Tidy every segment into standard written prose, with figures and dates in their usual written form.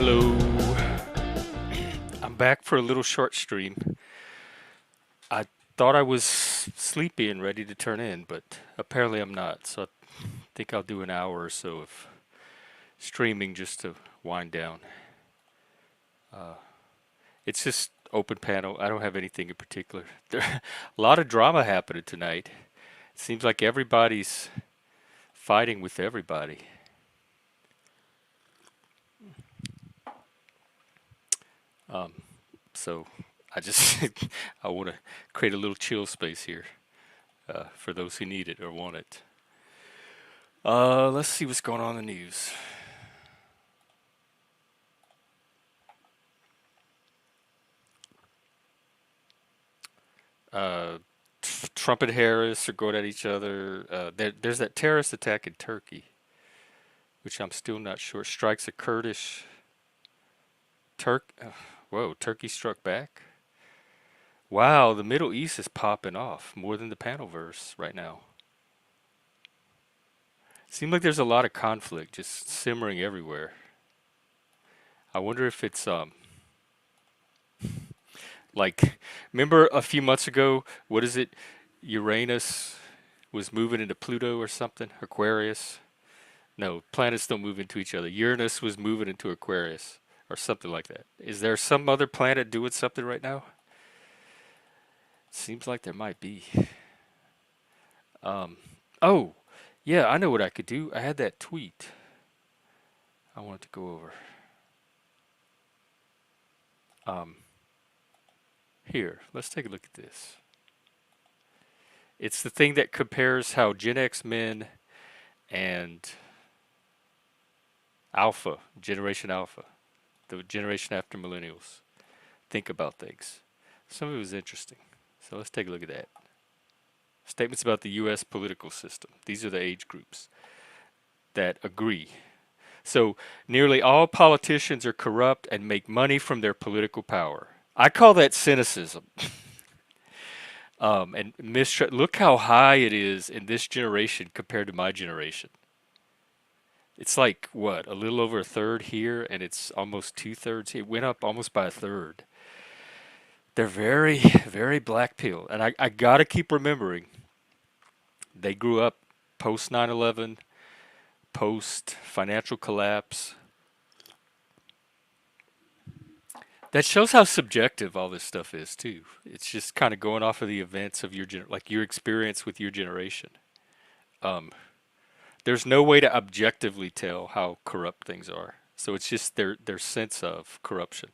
Hello. I'm back for a little short stream. I thought I was sleepy and ready to turn in, but apparently I'm not. So I think I'll do an hour or so of streaming just to wind down. Uh, it's just open panel. I don't have anything in particular. There a lot of drama happening tonight. It seems like everybody's fighting with everybody. Um, so I just I want to create a little chill space here for those who need it or want it. Let's see what's going on in the news. Uh, Trump and Harris are going at each other. There's that terrorist attack in Turkey, which I'm still not sure. Strikes a Kurdish Turk. Whoa, Turkey struck back. Wow, the Middle East is popping off more than the panelverse right now. Seems like there's a lot of conflict just simmering everywhere. I wonder if it's like, remember a few months ago, what is it? Uranus was moving into Pluto or something? Aquarius? No, planets don't move into each other. Uranus was moving into Aquarius or something like that. Is there some other planet doing something right now? Seems like there might be. Um, oh, yeah, I know what I could do. I had that tweet I wanted to go over. Um, Here, let's take a look at this. It's the thing that compares how Gen X men and Alpha, Generation Alpha, the generation after millennials, think about things. Some of it was interesting. So let's take a look at that. Statements about the U.S. political system. These are the age groups that agree. So nearly all politicians are corrupt and make money from their political power. I call that cynicism. And look how high it is in this generation compared to my generation. It's like what, a little over a third here, and it's almost two-thirds. It went up almost by a third. They're very, very black pill, and I gotta keep remembering they grew up post 9/11, post financial collapse. That shows how subjective all this stuff is too. It's just kind of going off of the events of like your experience with your generation. Um, there's no way to objectively tell how corrupt things are. So it's just their sense of corruption.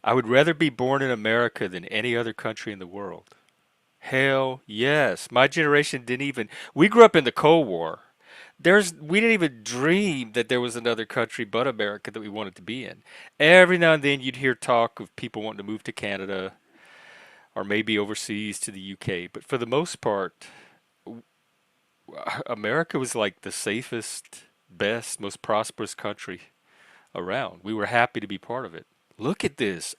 I would rather be born in America than any other country in the world. Hell yes. My generation didn't even we grew up in the Cold War. We didn't even dream that there was another country but America that we wanted to be in. Every now and then you'd hear talk of people wanting to move to Canada or maybe overseas to the UK, but for the most part, America was like the safest, best, most prosperous country around. We were happy to be part of it. Look at this.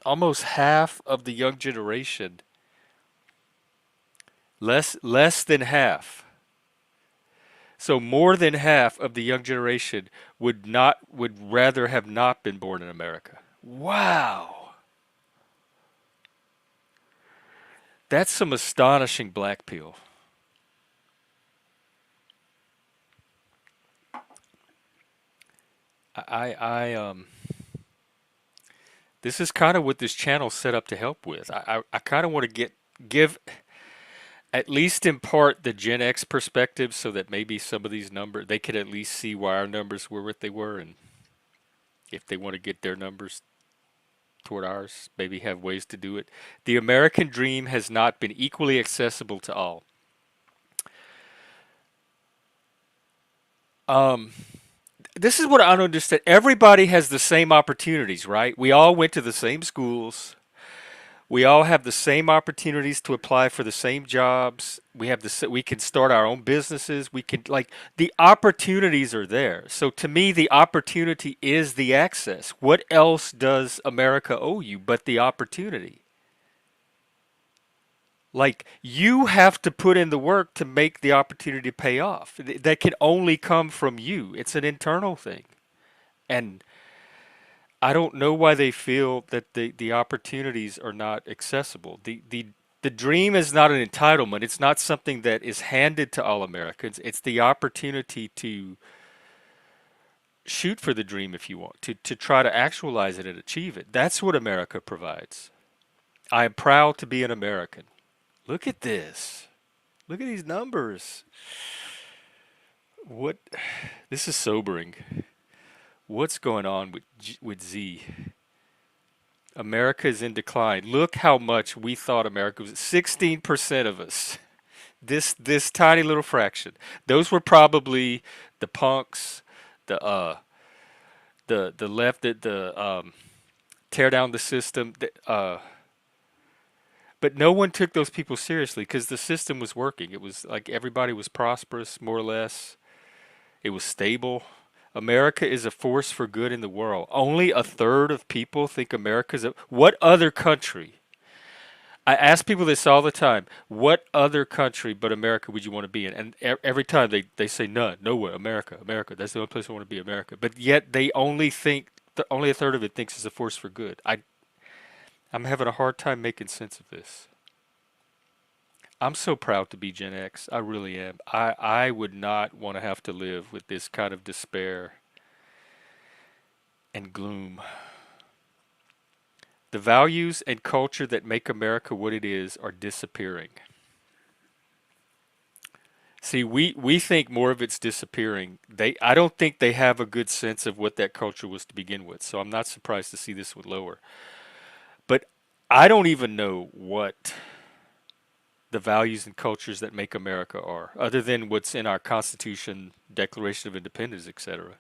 Almost half of the young generation, less than half. So more than half of the young generation would rather have not been born in America. Wow. That's some astonishing black pill. I this is kind of what this channel's set up to help with. I kind of want to give at least in part the Gen X perspective so that maybe some of these numbers they could at least see why our numbers were what they were, and if they want to get their numbers toward ours, maybe have ways to do it. The American dream has not been equally accessible to all. Um, this is what I don't understand. Everybody has the same opportunities, right? We all went to the same schools. We all have the same opportunities to apply for the same jobs. We can start our own businesses. We can like the opportunities are there. So to me the opportunity is the access. What else does America owe you but the opportunity? Like you have to put in the work to make the opportunity pay off. That can only come from you. It's an internal thing. And I don't know why they feel that the opportunities are not accessible. The dream is not an entitlement. It's not something that is handed to all Americans. It's the opportunity to shoot for the dream if you want, to try to actualize it and achieve it. That's what America provides. I am proud to be an American. Look at this. Look at these numbers. What? This is sobering. What's going on with Z? America is in decline. Look how much we thought America was. 16% of us. This tiny little fraction. Those were probably the punks, the the left, the tear down the system. But no one took those people seriously because the system was working. It was like everybody was prosperous, more or less. It was stable. America is a force for good in the world. Only a third of people think America's a. What other country? I ask people this all the time. What other country but America would you want to be in? And every time they say none, nowhere. America, America. That's the only place I want to be, America. But yet they only think, only a third of it thinks it's a force for good. I'm having a hard time making sense of this. I'm so proud to be Gen X. I really am. I would not want to have to live with this kind of despair and gloom. The values and culture that make America what it is are disappearing. See, we think more of it's disappearing. I don't think they have a good sense of what that culture was to begin with. So I'm not surprised to see this one lower. But I don't even know what the values and cultures that make America are, other than what's in our Constitution, Declaration of Independence, etc.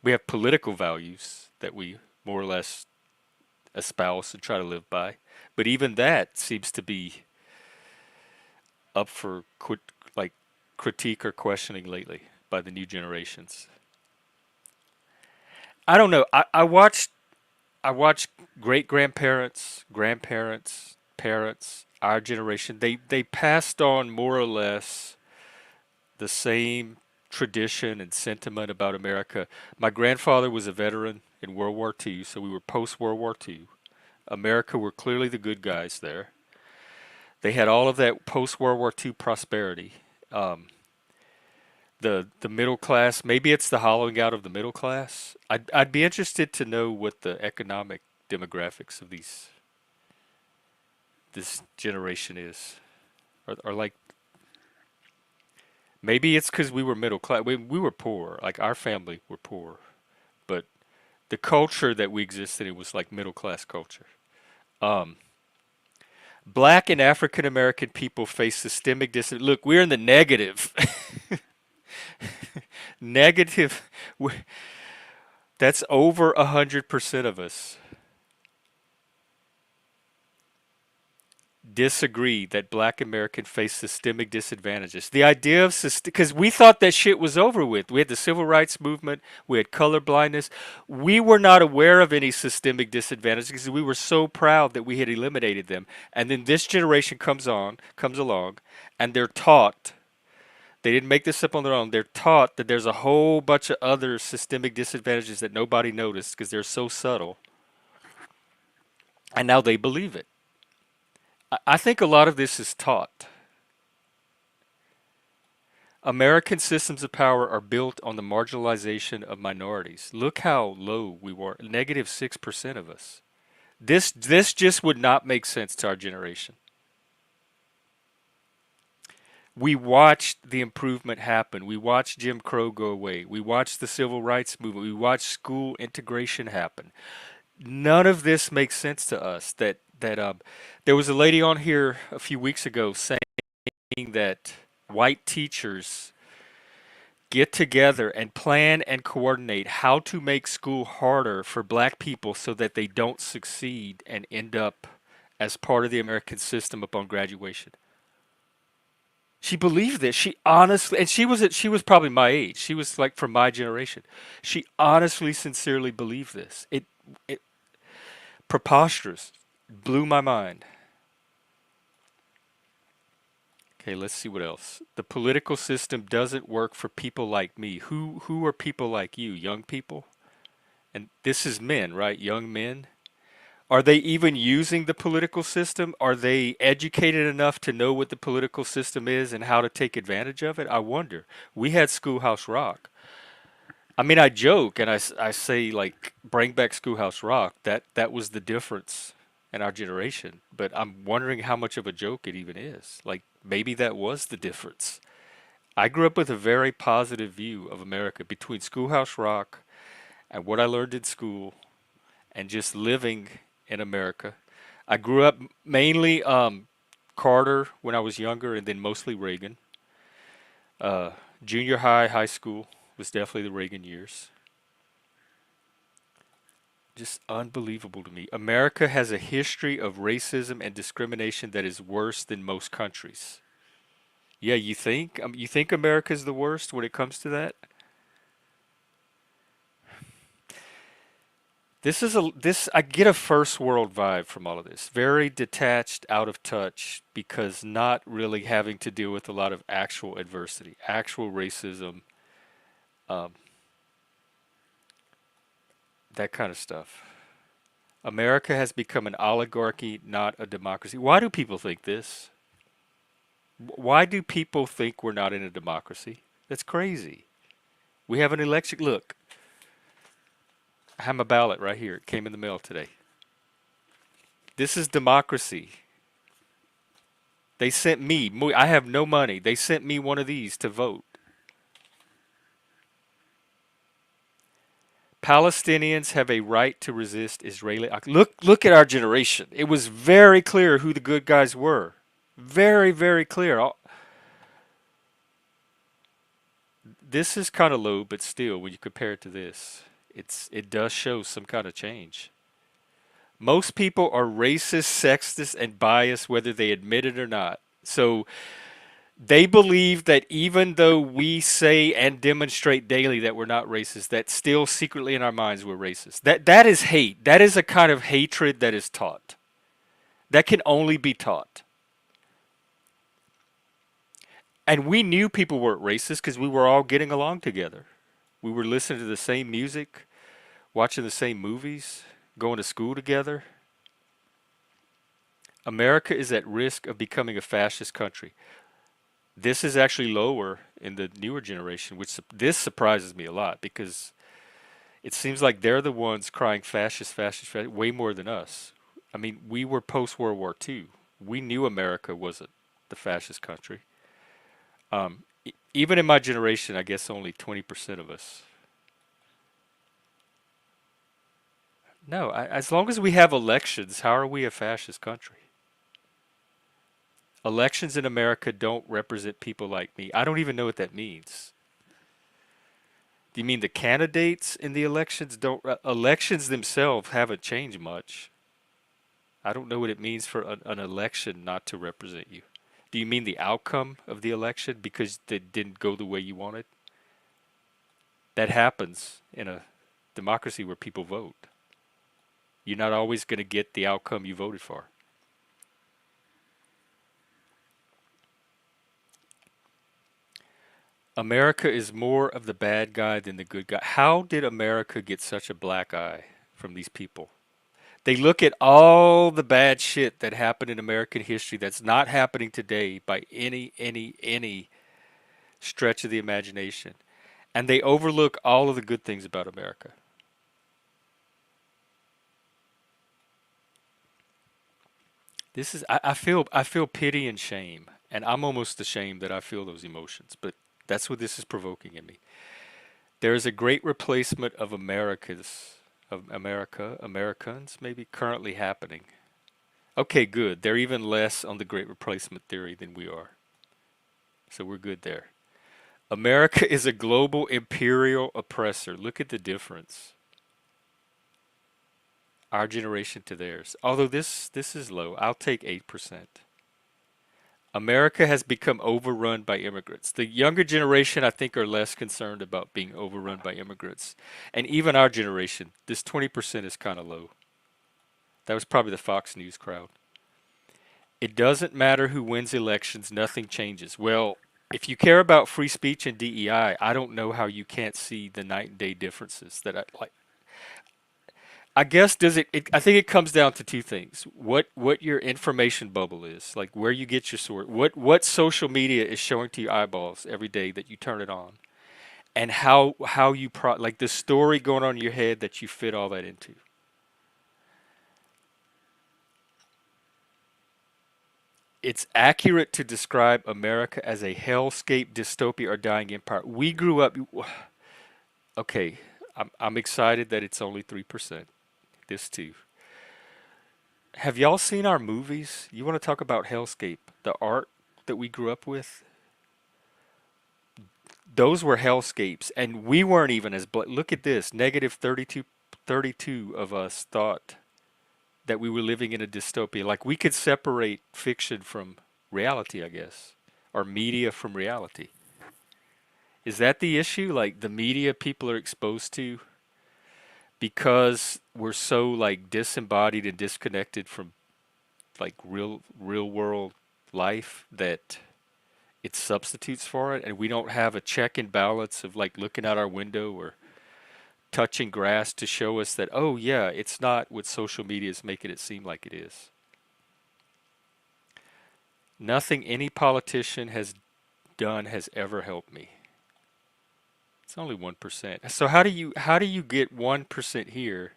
We have political values that we more or less espouse and try to live by, but even that seems to be up for like critique or questioning lately by the new generations. I don't know. I watched great grandparents, grandparents, parents, our generation. They passed on more or less the same tradition and sentiment about America. My grandfather was a veteran in World War II, so we were post World War II. America were clearly the good guys there. They had all of that post World War II prosperity. Um, the middle class, maybe it's the hollowing out of the middle class. I'd be interested to know what the economic demographics of this generation is. Or like maybe it's because we were middle class. We were poor. Like our family were poor, but the culture that we existed in was like middle class culture. Um, Black and African American people face systemic Look, we're in the negative. Negative. That's over 100% of us disagree that black Americans face systemic disadvantages. The idea of because we thought that shit was over with. We had the civil rights movement, we had color blindness. We were not aware of any systemic disadvantages because we were so proud that we had eliminated them. And then this generation comes along, and they're taught. They didn't make this up on their own. They're taught that there's a whole bunch of other systemic disadvantages that nobody noticed because they're so subtle. And now they believe it. I think a lot of this is taught. American systems of power are built on the marginalization of minorities. Look how low we were, negative 6% of us. This just would not make sense to our generation. We watched the improvement happen. We watched Jim Crow go away. We watched the civil rights movement. We watched school integration happen. None of this makes sense to us. That there was a lady on here a few weeks ago saying that white teachers get together and plan and coordinate how to make school harder for black people so that they don't succeed and end up as part of the American system upon graduation. She believed this. She honestly, and she was probably my age. She was like from my generation. She honestly, sincerely believed this. It preposterous. Blew my mind. Okay, let's see what else. The political system doesn't work for people like me. Who are people like you? Young people? And this is men, right? Young men. Are they even using the political system? Are they educated enough to know what the political system is and how to take advantage of it? I wonder. We had Schoolhouse Rock. I mean, I joke and I say like bring back Schoolhouse Rock. That was the difference in our generation. But I'm wondering how much of a joke it even is. Like maybe that was the difference. I grew up with a very positive view of America between Schoolhouse Rock and what I learned in school and just living in America. I grew up mainly Carter when I was younger, and then mostly Reagan. Uh, Junior high, high school was definitely the Reagan years. Just unbelievable to me. America has a history of racism and discrimination that is worse than most countries. Yeah, you think? You think America's the worst when it comes to that? This I get a first world vibe from all of this. Very detached, out of touch because not really having to deal with a lot of actual adversity, actual racism, um, that kind of stuff. America has become an oligarchy, not a democracy. Why do people think this? Why do people think we're not in a democracy? That's crazy. We have an election. Look, I have a ballot right here. It came in the mail today. This is democracy. They sent me, I have no money. They sent me one of these to vote. Palestinians have a right to resist Israeli. Look at our generation. It was very clear who the good guys were. Very, very clear. This is kind of low, but still, when you compare it to this, it does show some kind of change. Most people are racist, sexist, and biased, whether they admit it or not. So they believe that even though we say and demonstrate daily that we're not racist, that still secretly in our minds we're racist. That is hate. That is a kind of hatred that is taught. That can only be taught. And we knew people weren't racist because we were all getting along together. We were listening to the same music, watching the same movies, going to school together. America is at risk of becoming a fascist country. This is actually lower in the newer generation, which this surprises me a lot because it seems like they're the ones crying fascist, fascist, fascist way more than us. I mean, we were post World War II. We knew America wasn't the fascist country. Even in my generation, I guess only 20% of us. No, as long as we have elections, how are we a fascist country? Elections in America don't represent people like me. I don't even know what that means. Do you mean the candidates in the elections don't? Elections themselves haven't changed much. I don't know what it means for an election not to represent you. Do you mean the outcome of the election because it didn't go the way you wanted? That happens in a democracy where people vote. You're not always going to get the outcome you voted for. America is more of the bad guy than the good guy. How did America get such a black eye from these people? They look at all the bad shit that happened in American history that's not happening today by any stretch of the imagination. And they overlook all of the good things about America. I feel pity and shame, and I'm almost ashamed that I feel those emotions, but that's what this is provoking in me. There is a great replacement of Americans maybe currently happening. Okay, good. They're even less on the great replacement theory than we are. So we're good there. America is a global imperial oppressor. Look at the difference. Our generation to theirs. Although this is low. I'll take 8%. America has become overrun by immigrants. The younger generation, I think, are less concerned about being overrun by immigrants. And even our generation, this 20% is kind of low. That was probably the Fox News crowd. It doesn't matter who wins elections, nothing changes. Well, if you care about free speech and DEI, I don't know how you can't see the night and day differences that I like. I guess I think it comes down to two things. What your information bubble is, like where you get your source, what social media is showing to your eyeballs every day that you turn it on, and how you like the story going on in your head that you fit all that into. It's accurate to describe America as a hellscape, dystopia, or dying empire. We grew up. Okay, I'm excited that it's only 3%. This too. Have y'all seen our movies? You want to talk about hellscape? The art that we grew up with, those were hellscapes, and we weren't even as look at this. Negative 32 of us thought that we were living in a dystopia. Like we could separate fiction from reality, I guess, or media from reality. Is that the issue? Like the media people are exposed to because we're so like disembodied and disconnected from like real world life that it substitutes for it, and we don't have a check and balance of like looking out our window or touching grass to show us that, oh yeah, it's not what social media is making it seem like it is. Nothing any politician has done has ever helped me. It's only 1%. So how do you get 1% here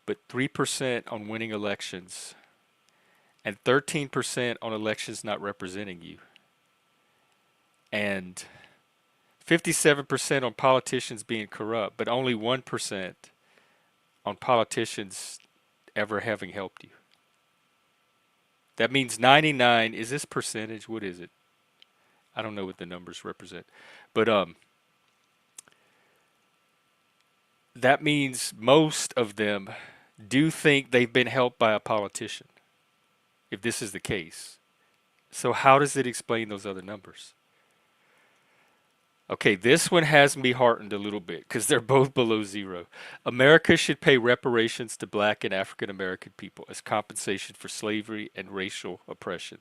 but 3% on winning elections and 13% on elections not representing you and 57% on politicians being corrupt, but only 1% on politicians ever having helped you? That means 99, is this percentage? What is it? I don't know what the numbers represent. But that means most of them do think they've been helped by a politician, if this is the case. So how does it explain those other numbers? Okay, this one has me heartened a little bit because they're both below zero. America should pay reparations to black and African American people as compensation for slavery and racial oppression.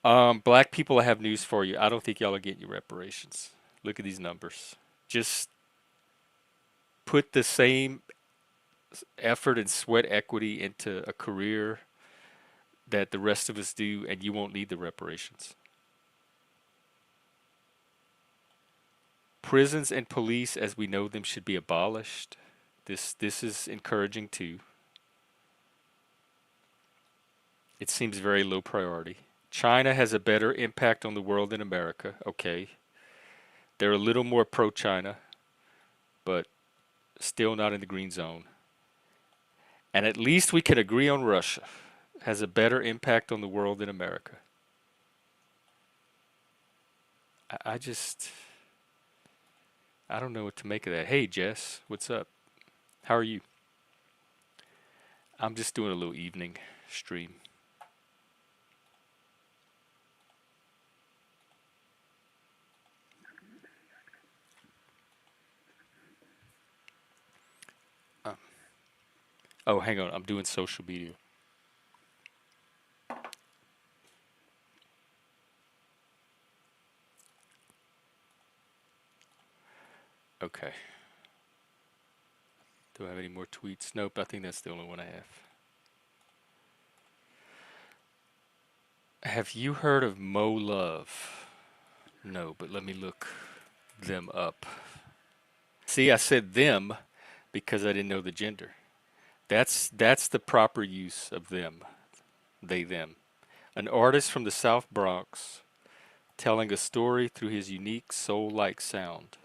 Black people, I have news for you. I don't think y'all are getting your reparations. Look at these numbers. Just put the same effort and sweat equity into a career that the rest of us do, and you won't need the reparations. Prisons and police as we know them should be abolished. This is encouraging too. It seems very low priority. China has a better impact on the world than America. Okay. They're a little more pro China, but still not in the green zone. And at least we can agree on Russia has a better impact on the world than America. I just, I don't know what to make of that. Hey, Jess, what's up? How are you? I'm just doing a little evening stream. Uh, oh, hang on. I'm doing social media. Okay. Do I have any more tweets? Nope, I think that's the only one I have. Have you heard of Mo Love? No, but let me look them up. See, I said them because I didn't know the gender. That's the proper use of them. They them. An artist from the South Bronx telling a story through his unique soul-like sound.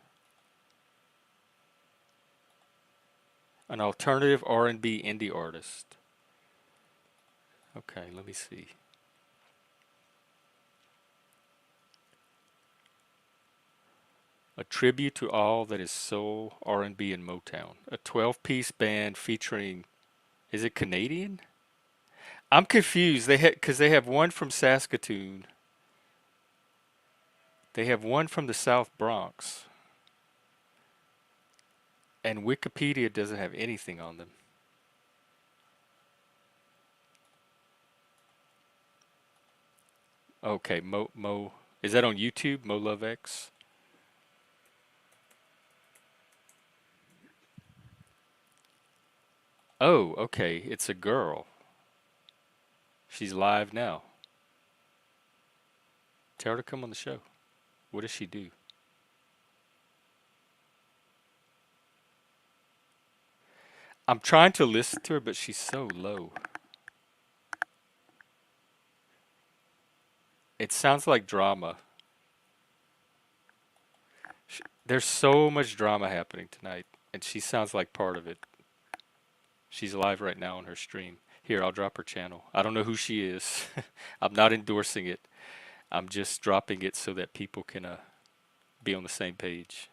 An alternative R&B indie artist. Okay, let me see. A tribute to all that is soul, R&B, and Motown. A 12-piece band featuring, is it Canadian? I'm confused. Because they have one from Saskatoon. They have one from the South Bronx. And Wikipedia doesn't have anything on them. Okay, Mo, is that on YouTube? Mo Love X? Oh, okay. It's a girl. She's live now. Tell her to come on the show. What does she do? I'm trying to listen to her, but she's so low. It sounds like drama. There's so much drama happening tonight, and she sounds like part of it. She's live right now on her stream. Here, I'll drop her channel. I don't know who she is. I'm not endorsing it. I'm just dropping it so that people can be on the same page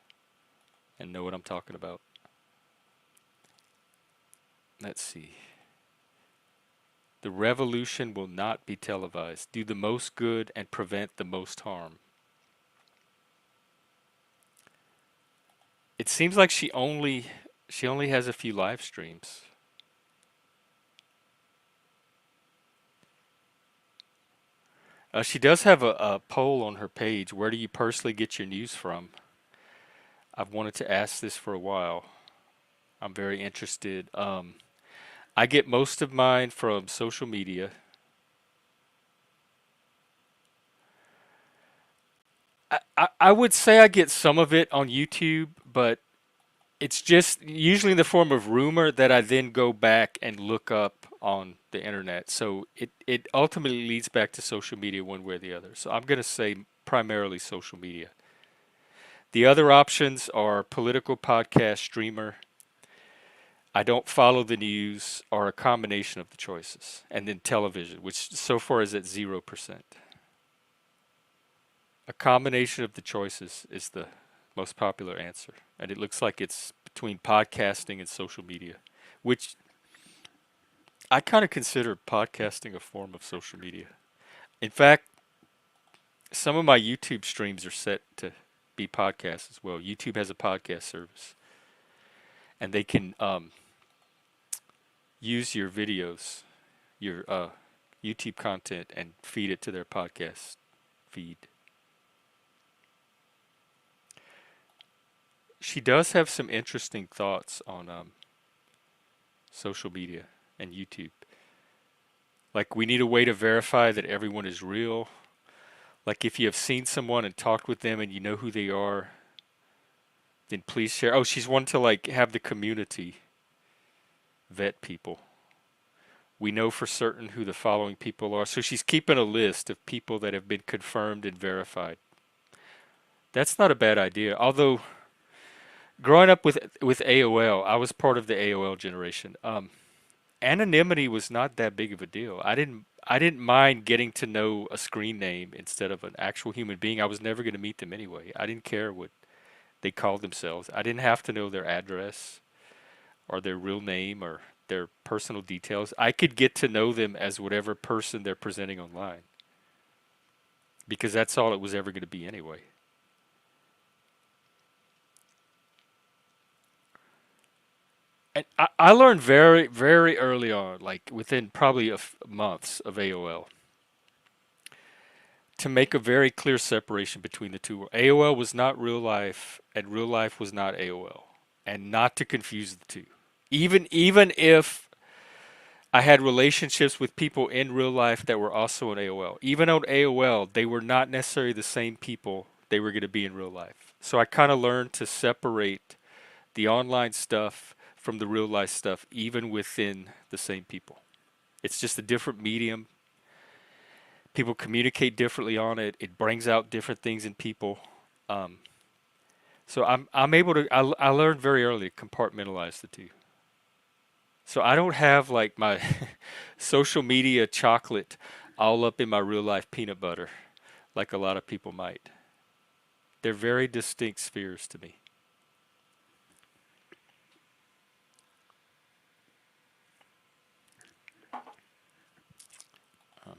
and know what I'm talking about. Let's see. The revolution will not be televised. Do the most good and prevent the most harm. It seems like she only has a few live streams. She does have a poll on her page. Where do you personally get your news from? I've wanted to ask this for a while. I'm very interested. I get most of mine from social media. I would say I get some of it on YouTube, but it's just usually in the form of rumor that I then go back and look up on the internet. So it ultimately leads back to social media one way or the other. So I'm going to say primarily social media. The other options are political podcast, streamer. I don't follow the news, or a combination of the choices, and then television, which so far is at 0%. A combination of the choices is the most popular answer, and it looks like it's between podcasting and social media, which I kind of consider podcasting a form of social media. In fact, some of my YouTube streams are set to be podcasts as well. YouTube has a podcast service, and they can use your videos, your YouTube content, and feed it to their podcast feed. She does have some interesting thoughts on social media and YouTube. Like, we need a way to verify that everyone is real. Like, if you have seen someone and talked with them and you know who they are, then please share. Oh, she's one to like have the community vet people. We know for certain who the following people are. So she's keeping a list of people that have been confirmed and verified. That's not a bad idea. Although growing up with AOL, I was part of the AOL generation. Anonymity was not that big of a deal. I didn't mind getting to know a screen name instead of an actual human being. I was never going to meet them anyway. I didn't care what they called themselves. I didn't have to know their address or their real name or their personal details. I could get to know them as whatever person they're presenting online because that's all it was ever going to be anyway. And I learned very, very early on, like within probably months of AOL, to make a very clear separation between the two. AOL was not real life, and real life was not AOL, and not to confuse the two. Even if I had relationships with people in real life that were also on AOL, even on AOL, they were not necessarily the same people they were going to be in real life. So I kind of learned to separate the online stuff from the real life stuff, even within the same people. It's just a different medium. People communicate differently on it. It brings out different things in people. Um, so I'm able to. I learned very early to compartmentalize the two. So I don't have like my social media chocolate all up in my real life peanut butter like a lot of people might. They're very distinct spheres to me. Um,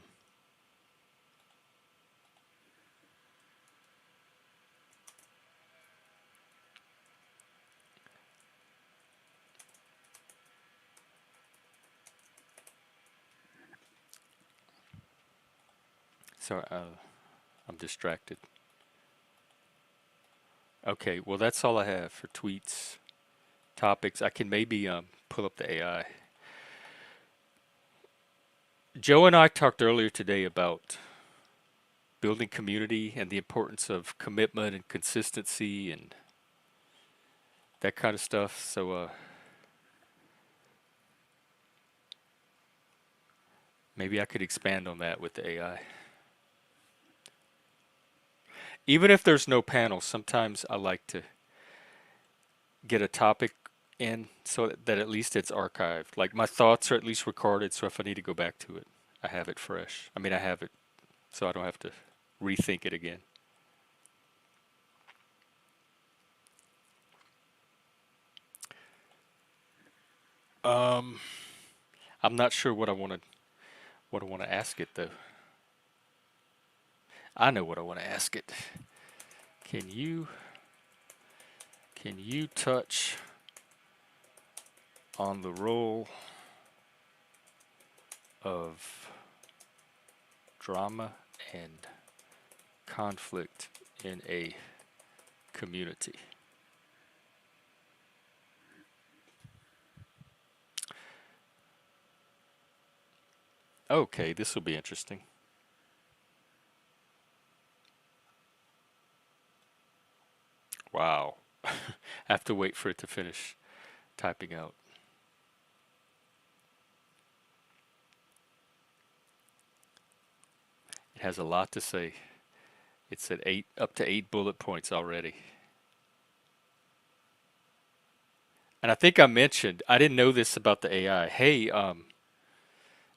so I'm distracted. Okay, well that's all I have for tweets, topics. I can maybe pull up the AI. Joe and I talked earlier today about building community and the importance of commitment and consistency and that kind of stuff. So maybe I could expand on that with the AI. Even if there's no panel, sometimes I like to get a topic in so that at least it's archived. Like my thoughts are at least recorded, so if I need to go back to it, I have it fresh. I mean, I have it, so I don't have to rethink it again. Um, I'm not sure what I want to ask it though. I know what I want to ask it. Can you can you touch on the role of drama and conflict in a community? Okay, this will be interesting. Wow. I have to wait for it to finish typing out. It has a lot to say. It's at eight, up to 8 bullet points already. And I think I mentioned, I didn't know this about the AI. Hey,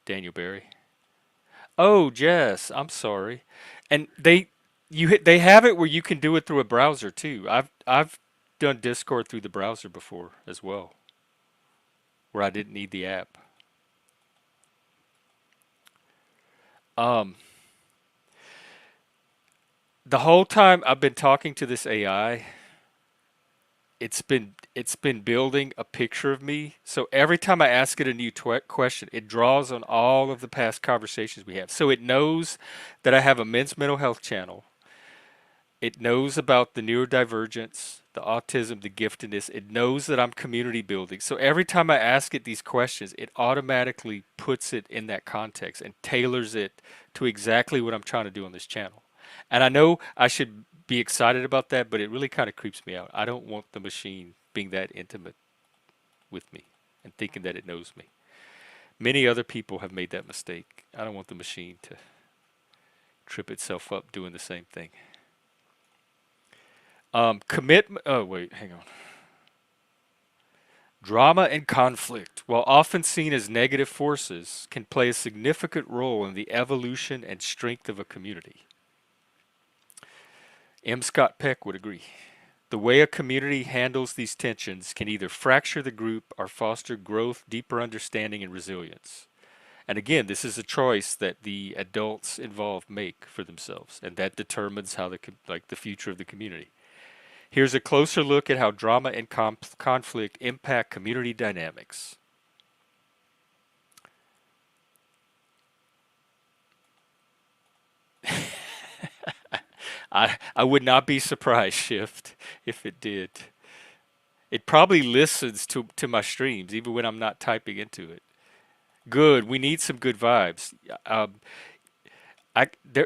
Daniel Barry. Oh, Jess, I'm sorry. And they have it where you can do it through a browser too. I've done Discord through the browser before as well, where I didn't need the app. Um, the whole time I've been talking to this AI, it's been building a picture of me. So every time I ask it a new question, it draws on all of the past conversations we have. So it knows that I have a men's mental health channel. It knows about the neurodivergence, the autism, the giftedness. It knows that I'm community building. So every time I ask it these questions, it automatically puts it in that context and tailors it to exactly what I'm trying to do on this channel. And I know I should be excited about that, but it really kind of creeps me out. I don't want the machine being that intimate with me and thinking that it knows me. Many other people have made that mistake. I don't want the machine to trip itself up doing the same thing. Commitment. Oh, wait, hang on. Drama and conflict, while often seen as negative forces, can play a significant role in the evolution and strength of a community. M. Scott Peck would agree. The way a community handles these tensions can either fracture the group or foster growth, deeper understanding, and resilience. And again, this is a choice that the adults involved make for themselves, and that determines how the future of the community. Here's a closer look at how drama and conflict impact community dynamics. I would not be surprised, Shift, if it did. It probably listens to my streams even when I'm not typing into it. Good. We need some good vibes. Um,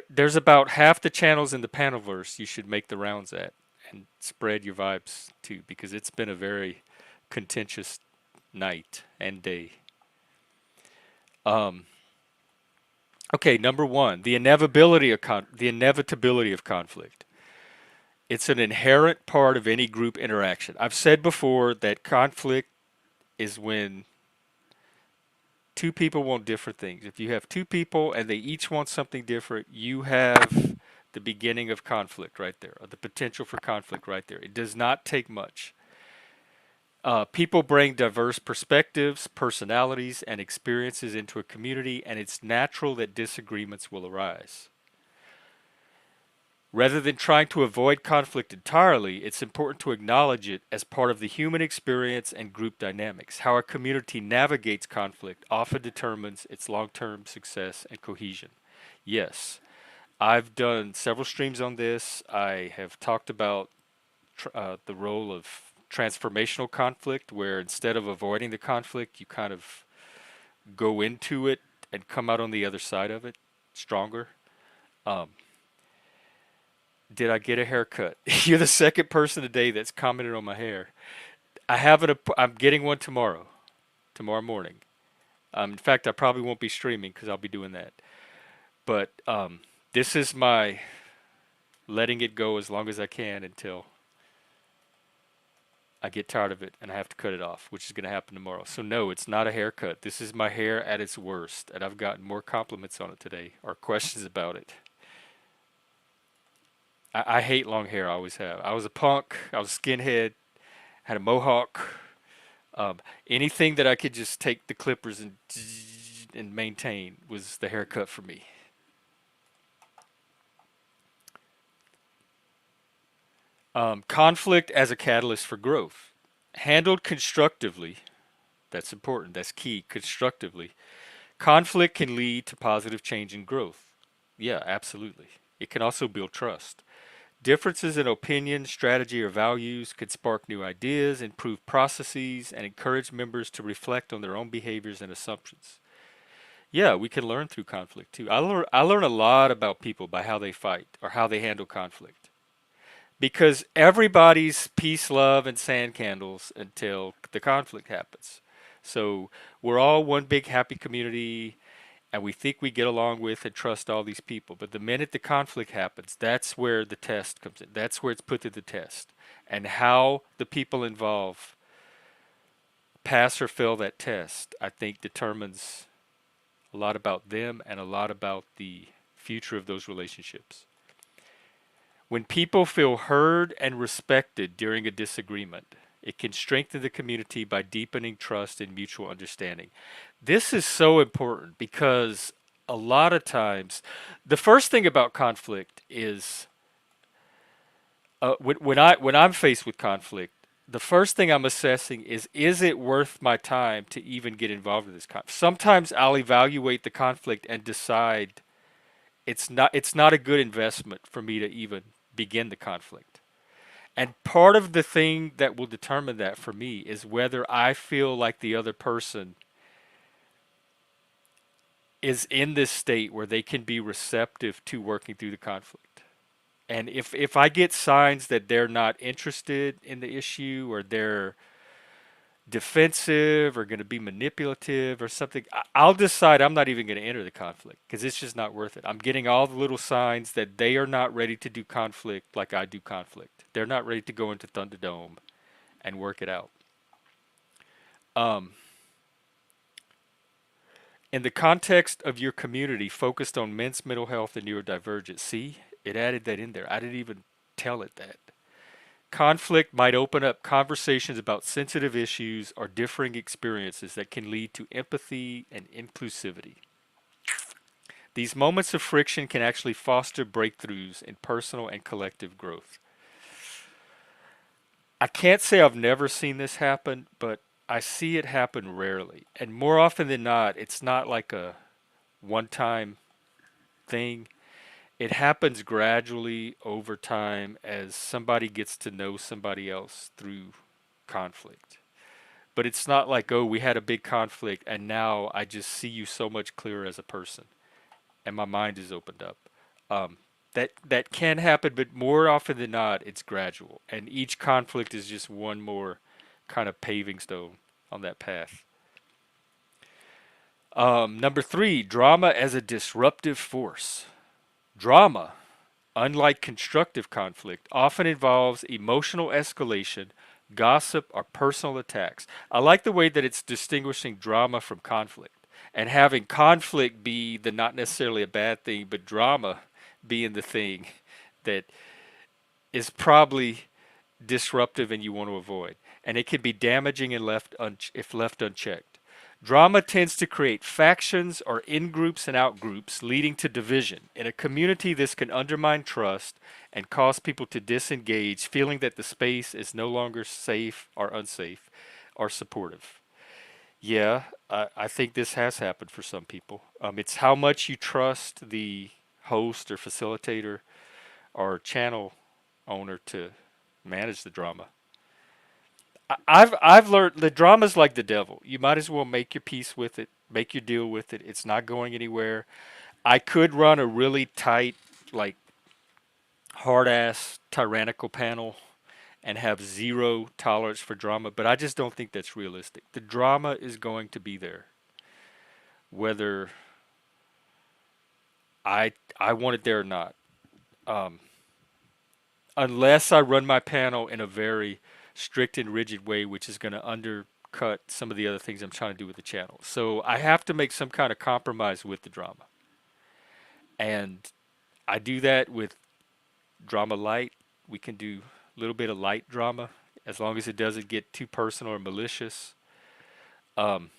there's about half the channels in the Panelverse you should make the rounds at and spread your vibes to because it's been a very contentious night and day. Um, okay, number one, the inevitability of conflict. It's an inherent part of any group interaction. I've said before that conflict is when two people want different things. If you have two people and they each want something different, you have the beginning of conflict right there, or the potential for conflict right there. It does not take much. People bring diverse perspectives, personalities, and experiences into a community, and it's natural that disagreements will arise. Rather than trying to avoid conflict entirely, it's important to acknowledge it as part of the human experience and group dynamics. How a community navigates conflict often determines its long term success and cohesion. Yes, I've done several streams on this. I have talked about the role of transformational conflict, where instead of avoiding the conflict, you kind of go into it and come out on the other side of it stronger. Um, did I get a haircut? You're the second person today that's commented on my hair. I'm getting one tomorrow morning. In fact, I probably won't be streaming because I'll be doing that. But this is my letting it go as long as I can until I get tired of it and I have to cut it off, which is going to happen tomorrow. So no, it's not a haircut. This is my hair at its worst, and I've gotten more compliments on it today or questions about it. I hate long hair. I always have. I was a punk. I was a skinhead. Had a mohawk. Um, Anything that I could just take the clippers and maintain was the haircut for me. Conflict as a catalyst for growth. Handled constructively, that's important, that's key, constructively. Conflict can lead to positive change and growth. Yeah, absolutely. It can also build trust. Differences in opinion, strategy, or values could spark new ideas, improve processes, and encourage members to reflect on their own behaviors and assumptions. Yeah, we can learn through conflict too. I learn a lot about people by how they fight or how they handle conflict. Because everybody's peace, love, and sand candles until the conflict happens. So we're all one big happy community, and we think we get along with and trust all these people. But the minute the conflict happens, that's where the test comes in. That's where it's put to the test. And how the people involved pass or fail that test, I think, determines a lot about them and a lot about the future of those relationships. When people feel heard and respected during a disagreement, it can strengthen the community by deepening trust and mutual understanding. This is so important because a lot of times, the first thing about conflict is when I'm faced with conflict, the first thing I'm assessing is it worth my time to even get involved in this conflict? Sometimes I'll evaluate the conflict and decide it's not a good investment for me to even begin the conflict. And part of the thing that will determine that for me is whether I feel like the other person is in this state where they can be receptive to working through the conflict. And if I get signs that they're not interested in the issue or they're defensive or going to be manipulative or something, I'll decide I'm not even going to enter the conflict because it's just not worth it. I'm getting all the little signs that they are not ready to do conflict like I do conflict. They're not ready to go into Thunderdome and work it out. Um, in the context of your community focused on men's mental health and neurodivergence, see, it added that in there. I didn't even tell it that. Conflict might open up conversations about sensitive issues or differing experiences that can lead to empathy and inclusivity. These moments of friction can actually foster breakthroughs in personal and collective growth. I can't say I've never seen this happen, but I see it happen rarely. And more often than not, it's not like a one time thing. It happens gradually over time as somebody gets to know somebody else through conflict. But it's not like, oh, we had a big conflict and now I just see you so much clearer as a person and my mind is opened up. Um, that can happen, but more often than not, it's gradual. And each conflict is just one more kind of paving stone on that path. Number three, drama as a disruptive force. Drama, unlike constructive conflict, often involves emotional escalation, gossip, or personal attacks. I like the way that it's distinguishing drama from conflict and having conflict be the not necessarily a bad thing, but drama being the thing that is probably disruptive and you want to avoid. And it can be damaging and if left unchecked. Drama tends to create factions or in groups and out groups, leading to division. In a community, this can undermine trust and cause people to disengage, feeling that the space is no longer safe or unsafe or supportive. Yeah, I think this has happened for some people. It's how much you trust the host or facilitator or channel owner to manage the drama. I've learned the drama's like the devil. You might as well make your peace with it, make your deal with it. It's not going anywhere. I could run a really tight, like hard ass tyrannical panel and have zero tolerance for drama, but I just don't think that's realistic. The drama is going to be there, whether I want it there or not. Um, unless I run my panel in a very strict and rigid way, which is going to undercut some of the other things I'm trying to do with the channel. So I have to make some kind of compromise with the drama. And I do that with drama light. We can do a little bit of light drama as long as it doesn't get too personal or malicious. Um,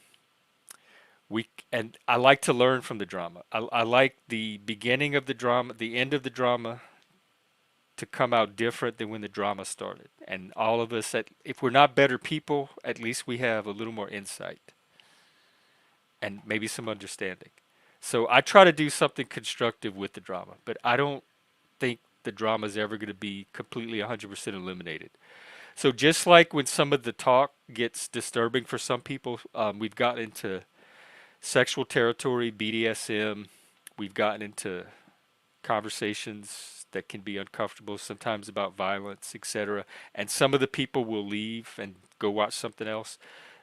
and I like to learn from the drama. I like the beginning of the drama, the end of the drama, to come out different than when the drama started. And all of us, if we're not better people, at least we have a little more insight and maybe some understanding. So I try to do something constructive with the drama, but I don't think the drama is ever going to be completely 100% eliminated. So just like when some of the talk gets disturbing for some people, we've gotten into sexual territory, BDSM, we've gotten into conversations that can be uncomfortable, sometimes about violence, etc. And some of the people will leave and go watch something else.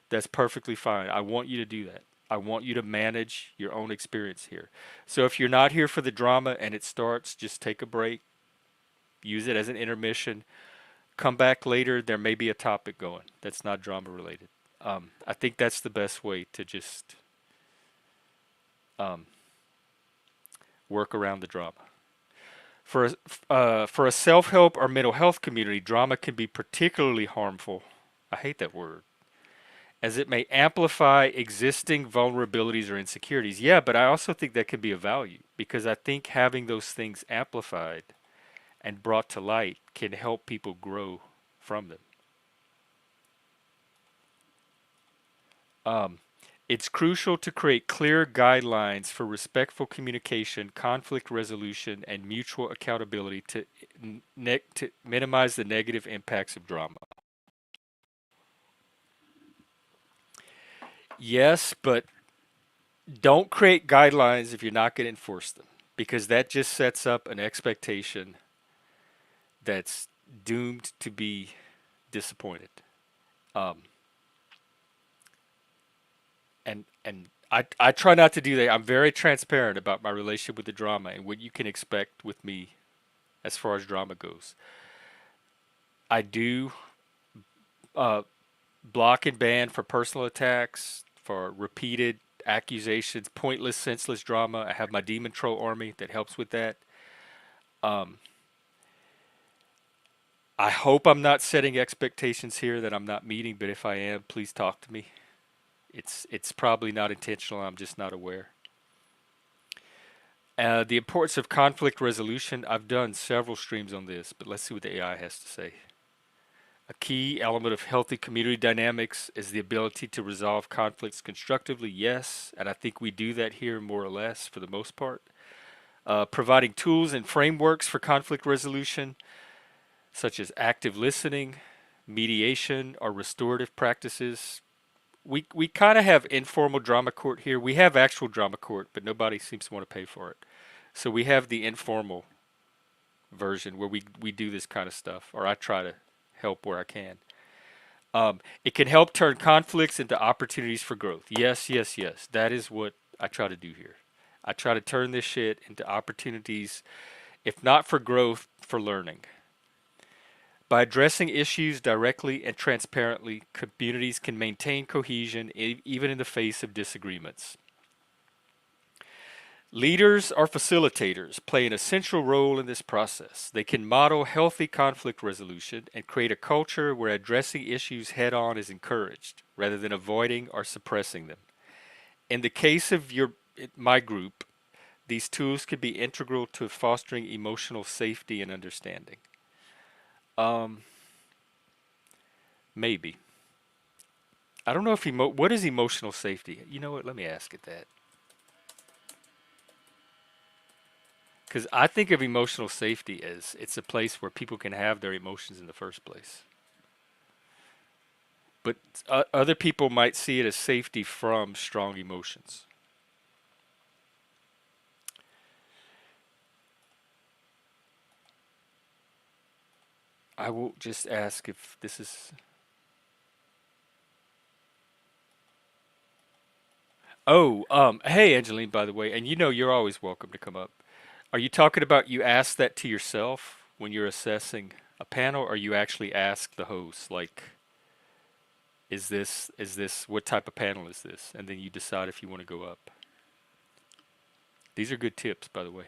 That's perfectly fine. I want you to do that. I want you to manage your own experience here. So if you're not here for the drama and it starts, just take a break, use it as an intermission, come back later. There may be a topic going that's not drama related. I think that's the best way to just um, work around the drama. For a self-help or mental health community, drama can be particularly harmful. I hate that word, as it may amplify existing vulnerabilities or insecurities. Yeah, but I also think that can be a value because I think having those things amplified and brought to light can help people grow from them. Um, it's crucial to create clear guidelines for respectful communication, conflict resolution, and mutual accountability to minimize the negative impacts of drama. Yes, but don't create guidelines if you're not going to enforce them because that just sets up an expectation that's doomed to be disappointed. Um, and I try not to do that. I'm very transparent about my relationship with the drama and what you can expect with me as far as drama goes. I do uh, block and ban for personal attacks, for repeated accusations, pointless, senseless drama. I have my demon troll army that helps with that. Um, I hope I'm not setting expectations here that I'm not meeting, but if I am, please talk to me. It's probably not intentional. I'm just not aware. The importance of conflict resolution. I've done several streams on this, but let's see what the AI has to say. A key element of healthy community dynamics is the ability to resolve conflicts constructively, yes, and I think we do that here more or less for the most part. Providing tools and frameworks for conflict resolution, such as active listening, mediation, or restorative practices. We kind of have informal drama court here. We have actual drama court, but nobody seems to want to pay for it. So we have the informal version where we do this kind of stuff, or I try to help where I can. It can help turn conflicts into opportunities for growth. Yes, yes, yes. That is what I try to do here. I try to turn this shit into opportunities, if not for growth, for learning. By addressing issues directly and transparently, communities can maintain cohesion even in the face of disagreements. Leaders or facilitators play an essential role in this process. They can model healthy conflict resolution and create a culture where addressing issues head on is encouraged rather than avoiding or suppressing them. In the case of my group, these tools could be integral to fostering emotional safety and understanding. Um, maybe. I don't know if what is emotional safety? You know what? Let me ask it that. Because I think of emotional safety as it's a place where people can have their emotions in the first place. But other people might see it as safety from strong emotions. I will just ask if this is. Oh, hey, Angeline, by the way, and you know you're always welcome to come up. Are you talking about you ask that to yourself when you're assessing a panel, or you actually ask the host, like, is this what type of panel is this? And then you decide if you want to go up. These are good tips, by the way.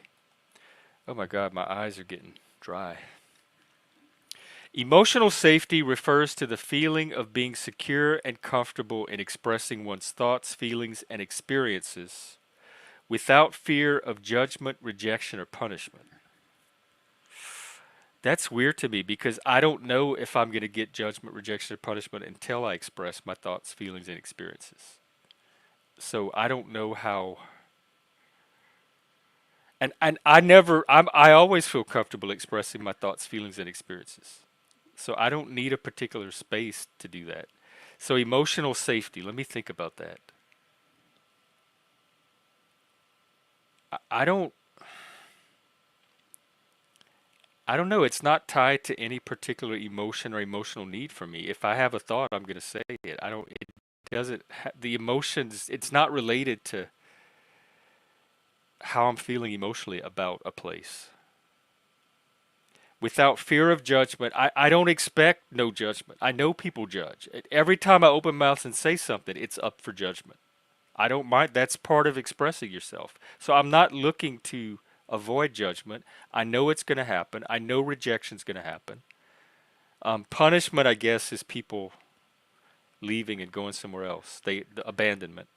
Oh my God, my eyes are getting dry. Emotional safety refers to the feeling of being secure and comfortable in expressing one's thoughts, feelings, and experiences without fear of judgment, rejection, or punishment. That's weird to me because I don't know if I'm going to get judgment, rejection, or punishment until I express my thoughts, feelings, and experiences. So I don't know how. And I always feel comfortable expressing my thoughts, feelings, and experiences. So I don't need a particular space to do that. So emotional safety, let me think about that. I don't I don't know. It's not tied to any particular emotion or emotional need for me. If I have a thought, I'm going to say it. I don't. It doesn't. The emotions. It's not related to how I'm feeling emotionally about a place. Without fear of judgment, I don't expect no judgment. I know people judge. Every time I open mouth and say something, it's up for judgment. I don't mind. That's part of expressing yourself. So I'm not looking to avoid judgment. I know it's going to happen. I know rejection's going to happen. Punishment, I guess, is people leaving and going somewhere else. The abandonment.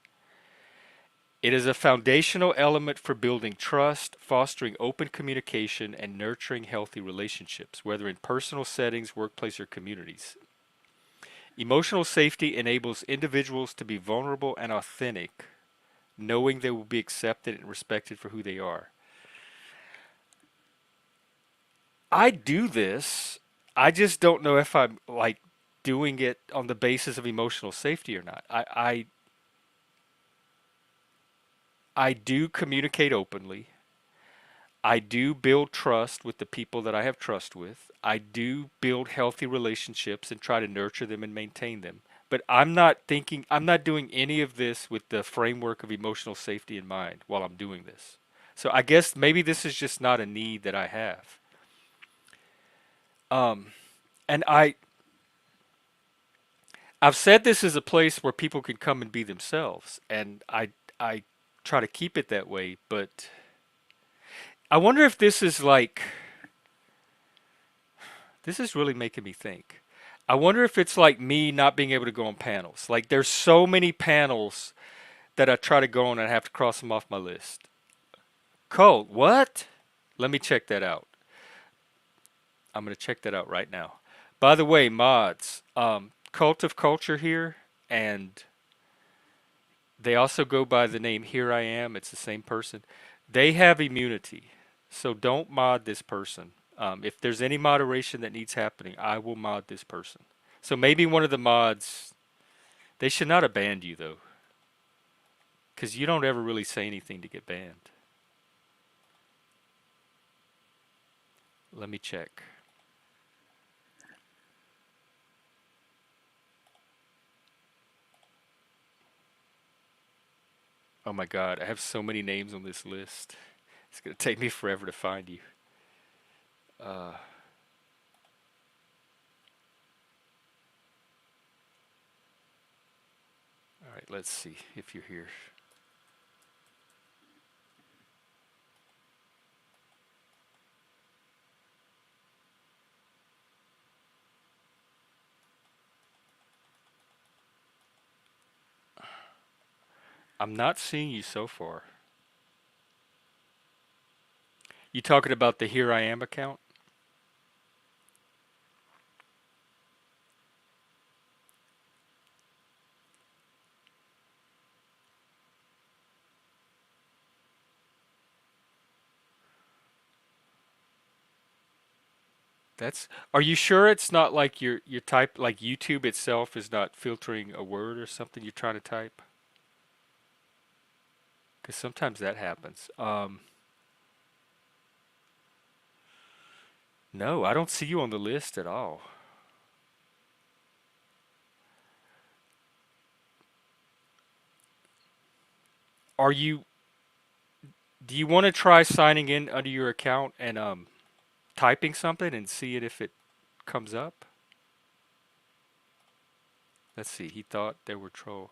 It is a foundational element for building trust, fostering open communication, and nurturing healthy relationships, whether in personal settings, workplace, or communities. Emotional safety enables individuals to be vulnerable and authentic, knowing they will be accepted and respected for who they are. I do this. I just don't know if I'm like doing it on the basis of emotional safety or not. I do communicate openly. I do build trust with the people that I have trust with. I do build healthy relationships and try to nurture them and maintain them. But I'm not doing any of this with the framework of emotional safety in mind while I'm doing this. So I guess maybe this is just not a need that I have. Um, and I've said this is a place where people can come and be themselves, and I try to keep it that way. But I wonder if this is like this is really making me think. I wonder if it's like me not being able to go on panels. Like there's so many panels that I try to go on and I have to cross them off my list. Cold, what? Let me check that out. I'm gonna check that out right now. By the way, mods, Cult of Culture here, and they also go by the name Here I Am. It's the same person. They have immunity, so don't mod this person. If there's any moderation that needs happening, I will mod this person. So maybe one of the mods, they should not have banned you though, because you don't ever really say anything to get banned. Let me check. Oh my God, I have so many names on this list. It's gonna take me forever to find you. Uh, all right, let's see if you're here. I'm not seeing you so far. You talking about the Here I Am account? That's. Are you sure it's not like your type like YouTube itself is not filtering a word or something you're trying to type? Because sometimes that happens. No, I don't see you on the list at all. Are you? Do you want to try signing in under your account and typing something and see it if it comes up? Let's see. He thought there were troll.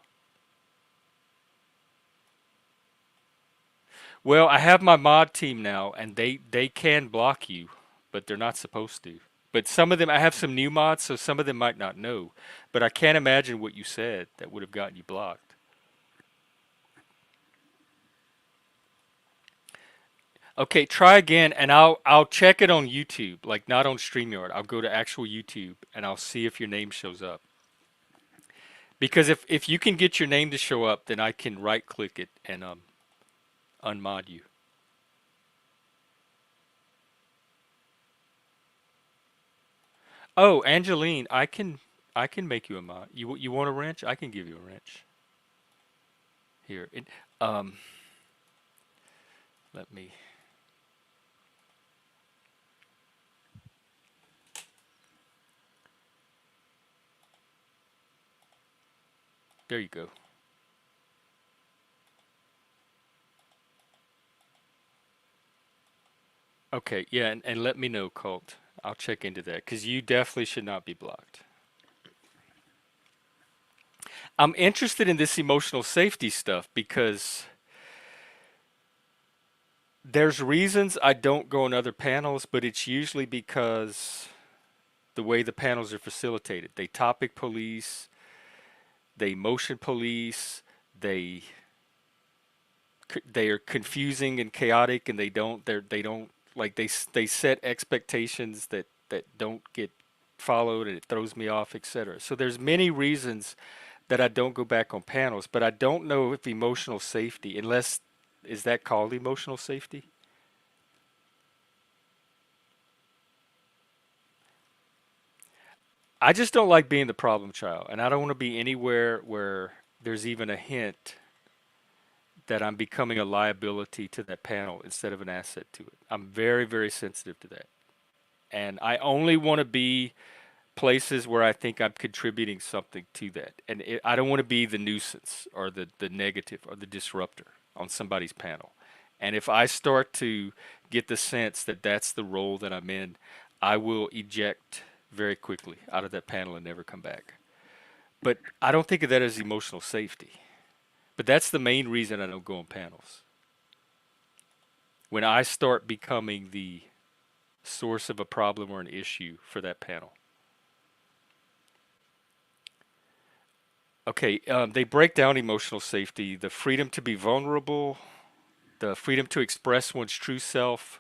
Well, I have my mod team now, and they can block you, but they're not supposed to. But some of them, I have some new mods, so some of them might not know. But I can't imagine what you said that would have gotten you blocked. Okay, try again, and I'll check it on YouTube, like not on StreamYard. I'll go to actual YouTube and I'll see if your name shows up. Because if you can get your name to show up, then I can right click it and unmod you. Oh, Angeline, I can make you a mod. You want a wrench? I can give you a wrench. Here. Um Let me. There you go. Okay, yeah, and let me know, Colt. I'll check into that because you definitely should not be blocked. I'm interested in this emotional safety stuff because there's reasons I don't go on other panels, but it's usually because the way the panels are facilitated. They topic police, they motion police, they they are confusing and chaotic, and they don't like they set expectations that don't get followed, and it throws me off, etc. So there's many reasons that I don't go back on panels, but I don't know if emotional safety, unless is that called emotional safety? I just don't like being the problem child, and I don't want to be anywhere where there's even a hint that I'm becoming a liability to that panel instead of an asset to it. I'm very, very sensitive to that. And I only want to be places where I think I'm contributing something to that. And I don't want to be the nuisance or the negative or the disruptor on somebody's panel. And if I start to get the sense that that's the role that I'm in, I will eject very quickly out of that panel and never come back. But I don't think of that as emotional safety. But that's the main reason I don't go on panels. When I start becoming the source of a problem or an issue for that panel. Okay, they break down emotional safety, the freedom to be vulnerable, the freedom to express one's true self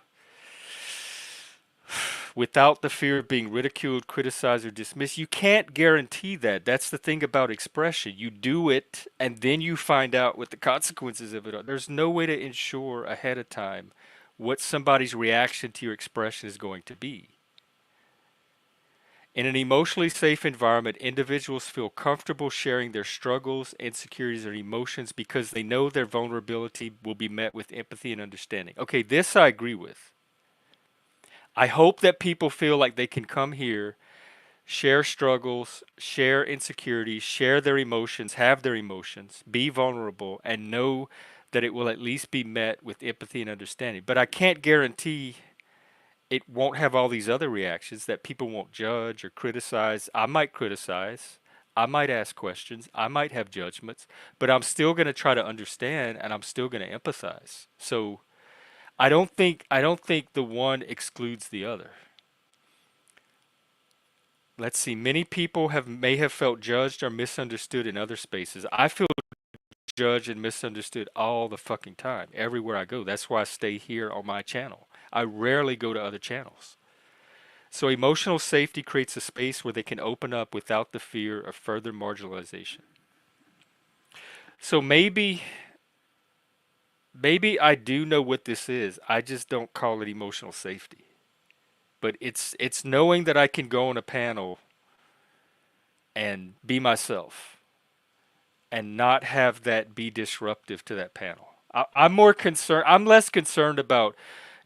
without the fear of being ridiculed, criticized, or dismissed. You can't guarantee that. That's the thing about expression. You do it, and then you find out what the consequences of it are. There's no way to ensure ahead of time what somebody's reaction to your expression is going to be. In an emotionally safe environment, individuals feel comfortable sharing their struggles, insecurities, or emotions because they know their vulnerability will be met with empathy and understanding. Okay, this I agree with. I hope that people feel like they can come here, share struggles, share insecurities, share their emotions, have their emotions, be vulnerable, and know that it will at least be met with empathy and understanding. But I can't guarantee it won't have all these other reactions that people won't judge or criticize. I might criticize. I might ask questions. I might have judgments, but I'm still going to try to understand and I'm still going to empathize. So I don't think the one excludes the other. Let's see. Many people have may have felt judged or misunderstood in other spaces. I feel judged and misunderstood all the fucking time, everywhere I go. That's why I stay here on my channel. I rarely go to other channels. So emotional safety creates a space where they can open up without the fear of further marginalization. So maybe I do know what this is. I just don't call it emotional safety. But it's knowing that I can go on a panel and be myself and not have that be disruptive to that panel. I'm more concerned. I'm less concerned about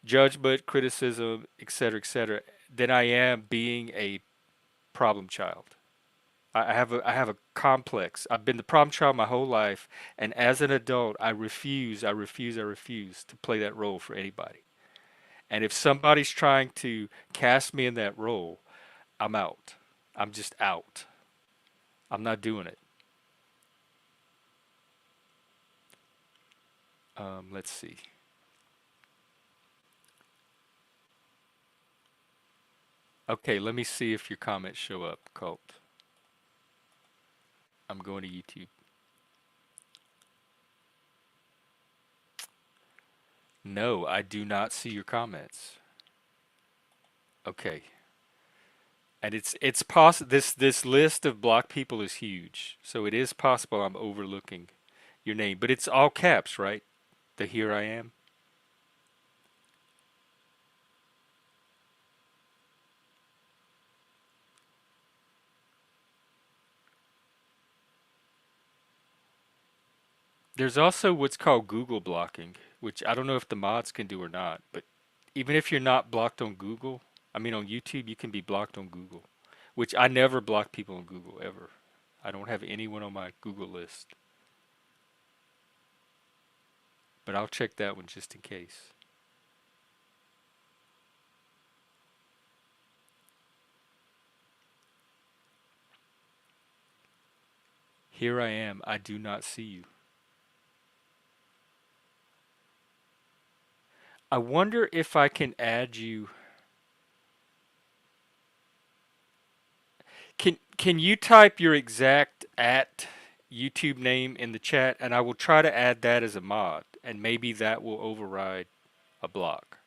judgment, criticism, et cetera, than I am being a problem child. I have a complex. I've been the problem child my whole life, and as an adult, I refuse to play that role for anybody. And if somebody's trying to cast me in that role, I'm out. I'm just out. I'm not doing it. Let's see. Okay, let me see if your comments show up, Cult. I'm going to YouTube. No, I do not see your comments. Okay. And it's possible this list of blocked people is huge. So it is possible I'm overlooking your name, but it's all caps, right? The here I am. There's also what's called Google blocking, which I don't know if the mods can do or not, but even if you're not blocked on Google, I mean on YouTube, you can be blocked on Google, which I never block people on Google ever. I don't have anyone on my Google list, but I'll check that one just in case. Here I am. I do not see you. I wonder if I can add you. Can you type your exact at YouTube name in the chat and I will try to add that as a mod and maybe that will override a block.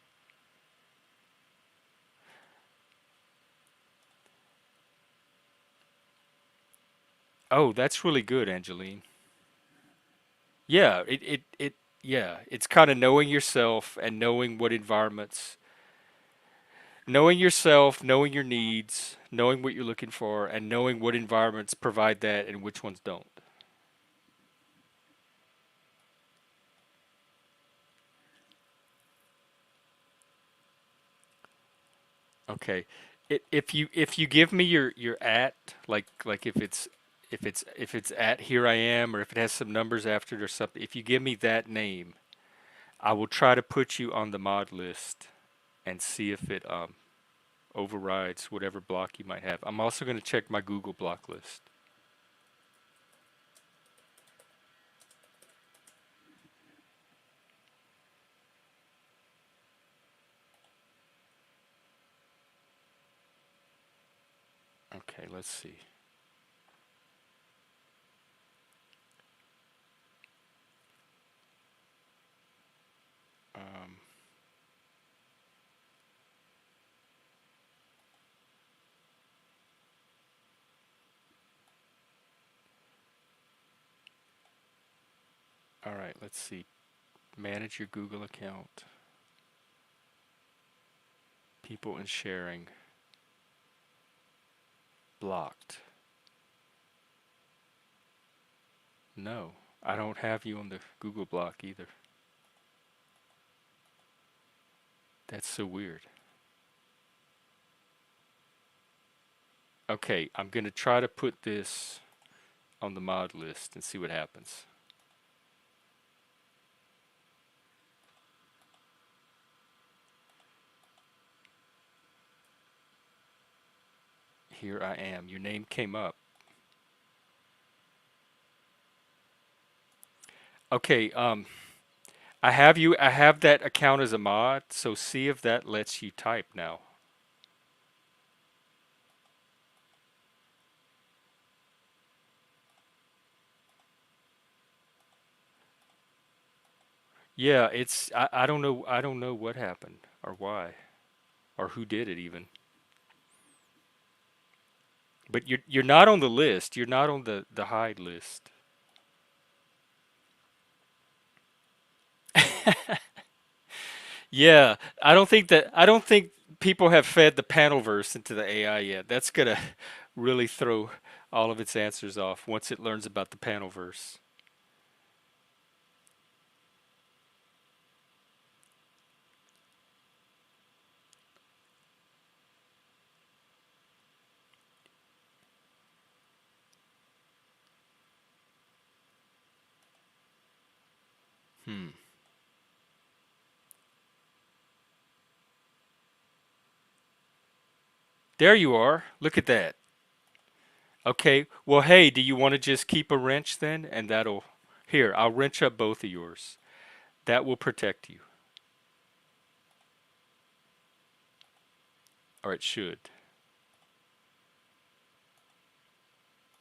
Oh, that's really good, Angeline. Yeah, yeah, it's kind of knowing yourself and knowing what environments, knowing yourself, knowing your needs, knowing what you're looking for, and knowing what environments provide that and which ones don't. Okay. If you give me your at like if it's at here I am or if it has some numbers after it or something, if you give me that name, I will try to put you on the mod list and see if it overrides whatever block you might have. I'm also going to check my Google block list. Okay, let's see. Um, all right, let's see. Manage your Google account. People and sharing. Blocked. No, I don't have you on the Google block either. That's so weird. Okay, I'm going to try to put this on the mod list and see what happens. Here I am. Your name came up. Okay, I have that account as a mod, so see if that lets you type now. Yeah, I don't know what happened or why or who did it even. But you're not on the list. You're not on the hide list. Yeah, I don't think people have fed the panelverse into the AI yet. That's gonna really throw all of its answers off once it learns about the panelverse. Hmm. There you are. Look at that. Okay. Well, hey, do you want to just keep a wrench then? And that'll. Here, I'll wrench up both of yours. That will protect you. Or it should.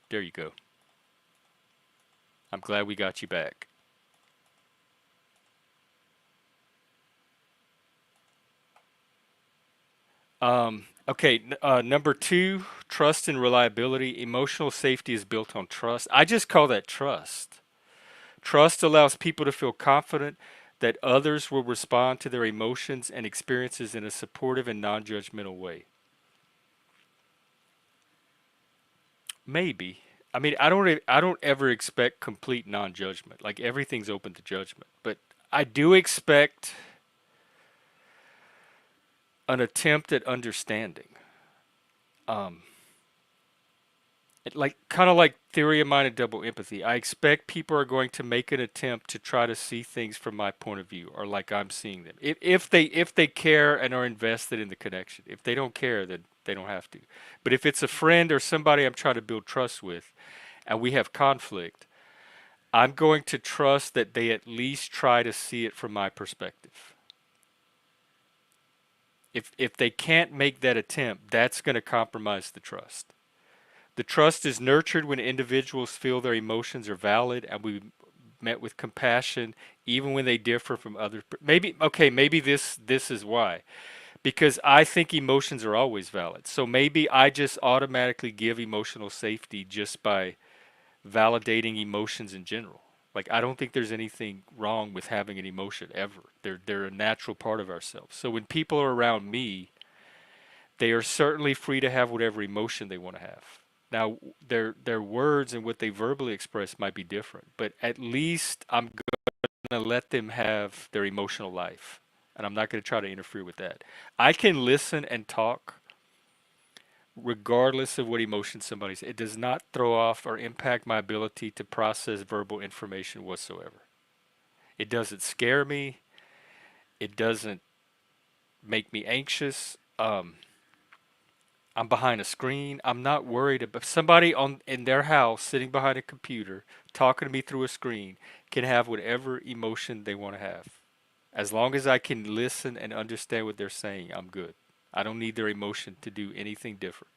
There you go. I'm glad we got you back. Okay, number two, trust and reliability. Emotional safety is built on trust. I just call that trust. Trust allows people to feel confident that others will respond to their emotions and experiences in a supportive and non-judgmental way. Maybe. I mean, I don't ever expect complete non-judgment. Like everything's open to judgment, but I do expect an attempt at understanding. Um, like kind of like theory of mind and double empathy. I expect people are going to make an attempt to try to see things from my point of view or like I'm seeing them. If they care and are invested in the connection. If they don't care, then they don't have to. But if it's a friend or somebody I'm trying to build trust with and we have conflict, I'm going to trust that they at least try to see it from my perspective. If they can't make that attempt, that's going to compromise the trust. The trust is nurtured when individuals feel their emotions are valid and we met with compassion even when they differ from others. Maybe okay, maybe this is why. Because I think emotions are always valid. So maybe I just automatically give emotional safety just by validating emotions in general. Like I don't think there's anything wrong with having an emotion ever. They're a natural part of ourselves. So when people are around me, they are certainly free to have whatever emotion they want to have. Now, their words and what they verbally express might be different, but at least I'm going to let them have their emotional life, and I'm not going to try to interfere with that. I can listen and talk regardless of what emotion somebody says. It does not throw off or impact my ability to process verbal information whatsoever. It doesn't scare me. It doesn't make me anxious. I'm behind a screen. I'm not worried about somebody on in their house sitting behind a computer talking to me through a screen can have whatever emotion they want to have. As long as I can listen and understand what they're saying, I'm good. I don't need their emotion to do anything different.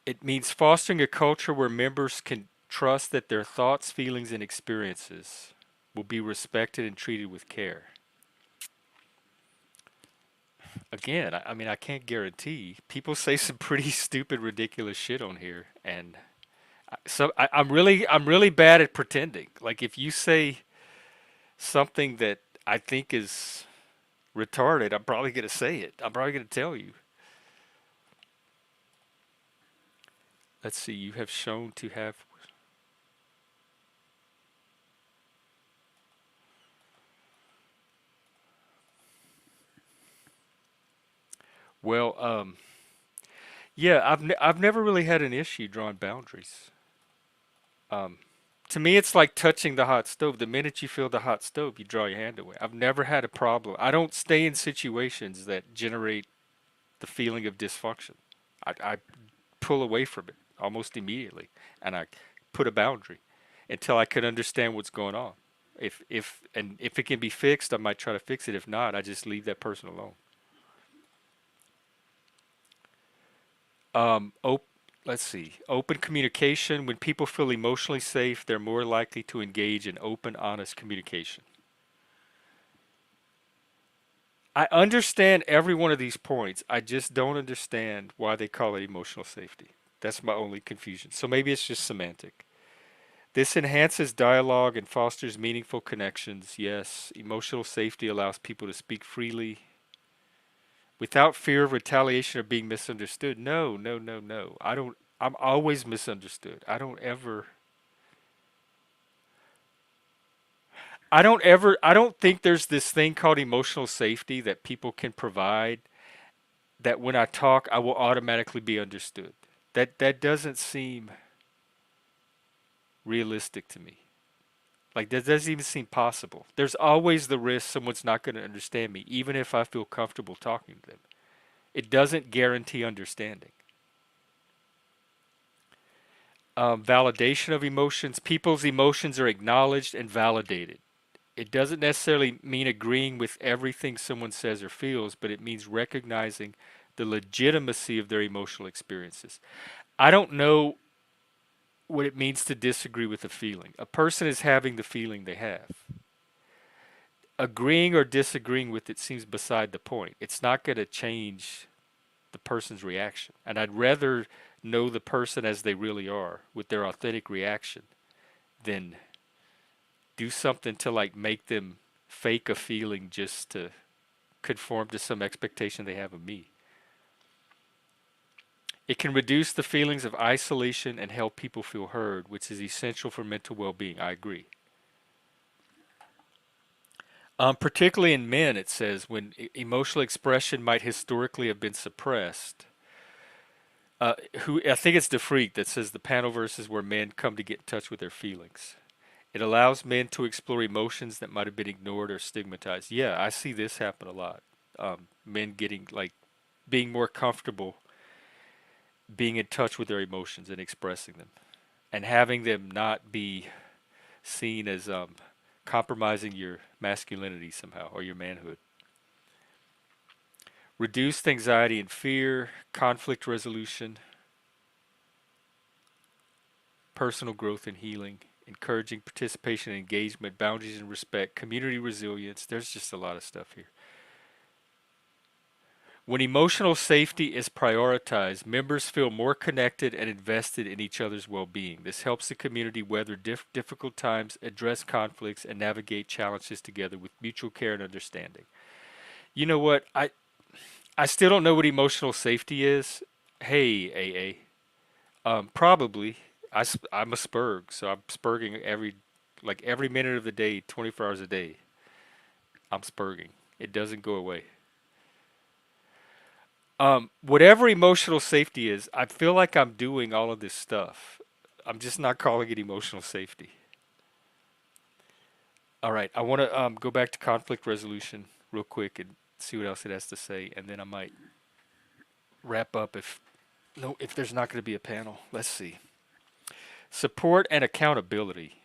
It means fostering a culture where members can trust that their thoughts, feelings, and experiences will be respected and treated with care. Again, I mean, I can't guarantee. People say some pretty stupid, ridiculous shit on here, and I'm really bad at pretending. Like if you say something that I think is retarded, I'm probably gonna say it. I'm probably gonna tell you. Let's see. You have shown to have. Well, yeah, I've never really had an issue drawing boundaries. Um, to me, it's like touching the hot stove. The minute you feel the hot stove, you draw your hand away. I've never had a problem. I don't stay in situations that generate the feeling of dysfunction. I pull away from it almost immediately, and I put a boundary until I can understand what's going on. If it can be fixed, I might try to fix it. If not, I just leave that person alone. Op Let's see. Open communication. When people feel emotionally safe, they're more likely to engage in open, honest communication. I understand every one of these points. I just don't understand why they call it emotional safety. That's my only confusion. So maybe it's just semantic. This enhances dialogue and fosters meaningful connections. Yes, emotional safety allows people to speak freely without fear of retaliation or being misunderstood. No, no, no, no. I don't. I'm always misunderstood. I don't think there's this thing called emotional safety that people can provide that when I talk, I will automatically be understood. That doesn't seem realistic to me. Like that doesn't even seem possible. There's always the risk someone's not going to understand me, even if I feel comfortable talking to them. It doesn't guarantee understanding. Validation of emotions. People's emotions are acknowledged and validated. It doesn't necessarily mean agreeing with everything someone says or feels, but it means recognizing the legitimacy of their emotional experiences. I don't know what it means to disagree with a feeling. A person is having the feeling they have. Agreeing or disagreeing with it seems beside the point. It's not going to change the person's reaction. And I'd rather know the person as they really are with their authentic reaction than do something to like make them fake a feeling just to conform to some expectation they have of me. It can reduce the feelings of isolation and help people feel heard, which is essential for mental well being. I agree. Particularly in men, it says when emotional expression might historically have been suppressed. Who I think it's the freak that says the panel verses where men come to get in touch with their feelings. It allows men to explore emotions that might have been ignored or stigmatized. Yeah, I see this happen a lot. Men getting like being more comfortable being in touch with their emotions and expressing them, and having them not be seen as compromising your masculinity somehow or your manhood. Reduced anxiety and fear, conflict resolution, personal growth and healing, encouraging participation and engagement, boundaries and respect, community resilience. There's just a lot of stuff here. When emotional safety is prioritized, members feel more connected and invested in each other's well being. This helps the community weather difficult times, address conflicts, and navigate challenges together with mutual care and understanding. You know what? I still don't know what emotional safety is. Hey, AA. Probably. I'm a spurg, so I'm spurging every minute of the day, 24 hours a day. I'm spurging. It doesn't go away. Whatever emotional safety is, I feel like I'm doing all of this stuff. I'm just not calling it emotional safety. All right, I want to go back to conflict resolution real quick and see what else it has to say, and then I might wrap up if there's not going to be a panel. Let's see. Support and accountability.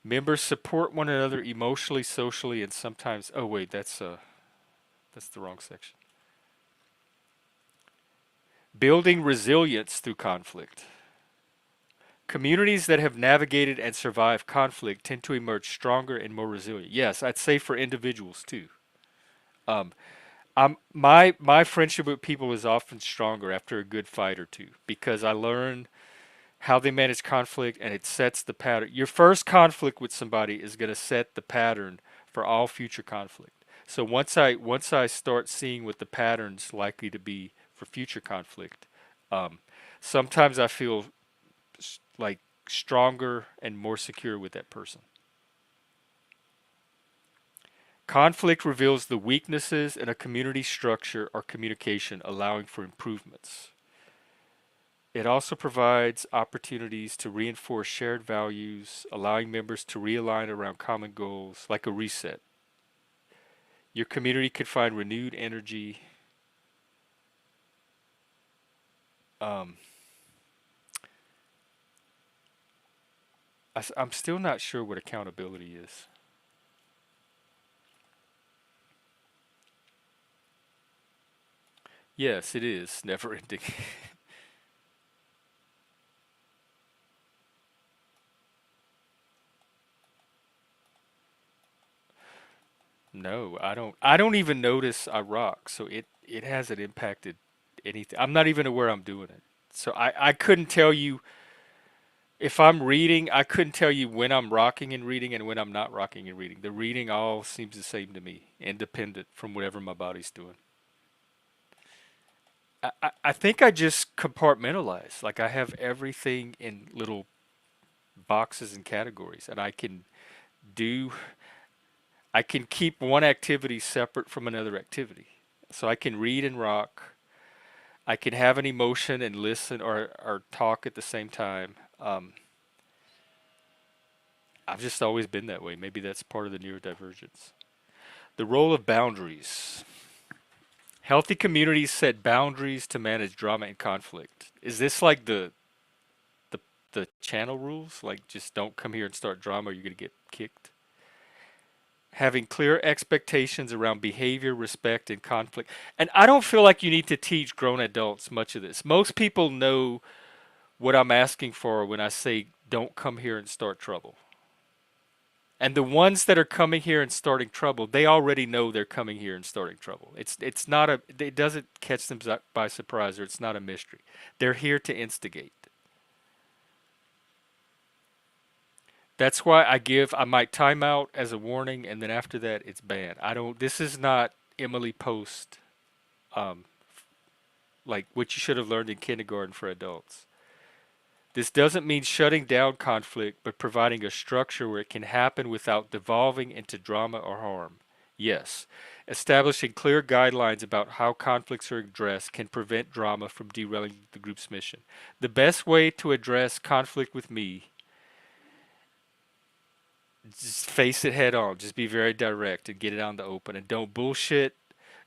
Members support one another emotionally, socially, and sometimes. Oh wait, that's the wrong section. Building resilience through conflict. Communities that have navigated and survived conflict tend to emerge stronger and more resilient. Yes, I'd say for individuals too. Um, my friendship with people is often stronger after a good fight or two because I learn how they manage conflict and it sets the pattern. Your first conflict with somebody is going to set the pattern for all future conflict. So once I start seeing what the pattern's likely to be for future conflict, um, sometimes I feel like stronger and more secure with that person. Conflict reveals the weaknesses in a community structure or communication, allowing for improvements. It also provides opportunities to reinforce shared values, allowing members to realign around common goals, like a reset. Your community could find renewed energy. Um, I'm still not sure what accountability is. Yes, it is never ending. No, I don't. I don't even notice I rock, so it hasn't impacted anything. I'm not even aware I'm doing it. So I couldn't tell you if I'm reading, I couldn't tell you when I'm rocking and reading and when I'm not rocking and reading. The reading all seems the same to me, independent from whatever my body's doing. I think I just compartmentalize. Like I have everything in little boxes and categories, and do, I can keep one activity separate from another activity. So I can read and rock. I can have an emotion and listen or talk at the same time. I've just always been that way. Maybe that's part of the neurodivergence. The role of boundaries. Healthy communities set boundaries to manage drama and conflict. Is this like the the channel rules? Like just don't come here and start drama or you're gonna get kicked? Having clear expectations around behavior, respect, and conflict. And I don't feel like you need to teach grown adults much of this. Most people know what I'm asking for when I say don't come here and start trouble. And the ones that are coming here and starting trouble, they already know they're coming here and starting trouble. It's not a it doesn't catch them by surprise or it's not a mystery. They're here to instigate. That's why I might time out as a warning and then after that it's banned. I don't this is not Emily Post um like what you should have learned in kindergarten for adults. This doesn't mean shutting down conflict, but providing a structure where it can happen without devolving into drama or harm. Yes, establishing clear guidelines about how conflicts are addressed can prevent drama from derailing the group's mission. The best way to address conflict with me, just face it head on. Just be very direct and get it on the open. And don't bullshit.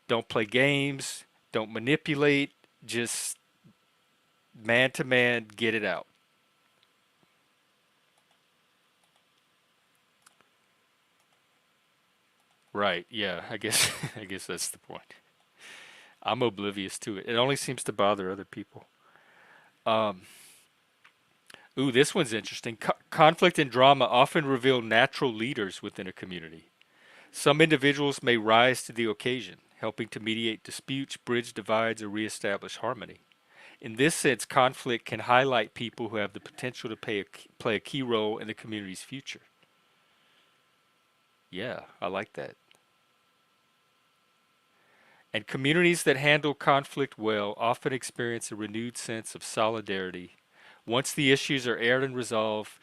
Don't play games. Don't manipulate. Just man to man, get it out. Right. Yeah. I guess I guess that's the point. I'm oblivious to it. It only seems to bother other people. Um, ooh, this one's interesting. Conflict and drama often reveal natural leaders within a community. Some individuals may rise to the occasion, helping to mediate disputes, bridge divides, or reestablish harmony. In this sense, conflict can highlight people who have the potential to play a key role in the community's future. Yeah, I like that. And communities that handle conflict well often experience a renewed sense of solidarity. Once the issues are aired and resolved,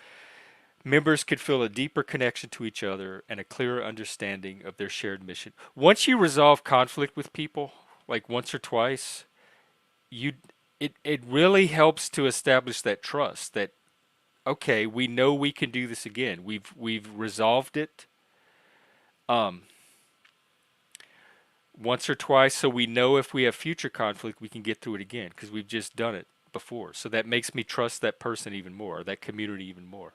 members could feel a deeper connection to each other and a clearer understanding of their shared mission. Once you resolve conflict with people, like once or twice, you it really helps to establish that trust that okay, we know we can do this again. We've resolved it. Um, once or twice so we know if we have future conflict we can get through it again because we've just done it before. So that makes me trust that person even more, that community even more.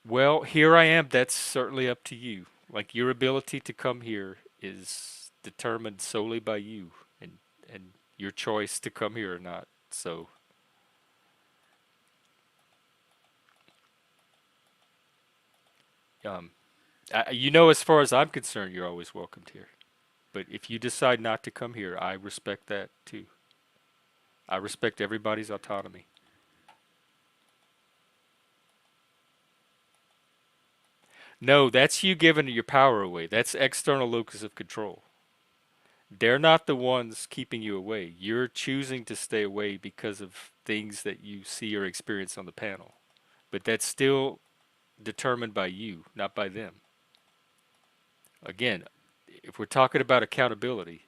Well, here I am. That's certainly up to you. Like your ability to come here is determined solely by you and your choice to come here or not. So, um, as far as I'm concerned, you're always welcomed here. But if you decide not to come here, I respect that too. I respect everybody's autonomy. No, that's you giving your power away. That's external locus of control. They're not the ones keeping you away. You're choosing to stay away because of things that you see or experience on the panel. But that's still determined by you, not by them. Again, if we're talking about accountability,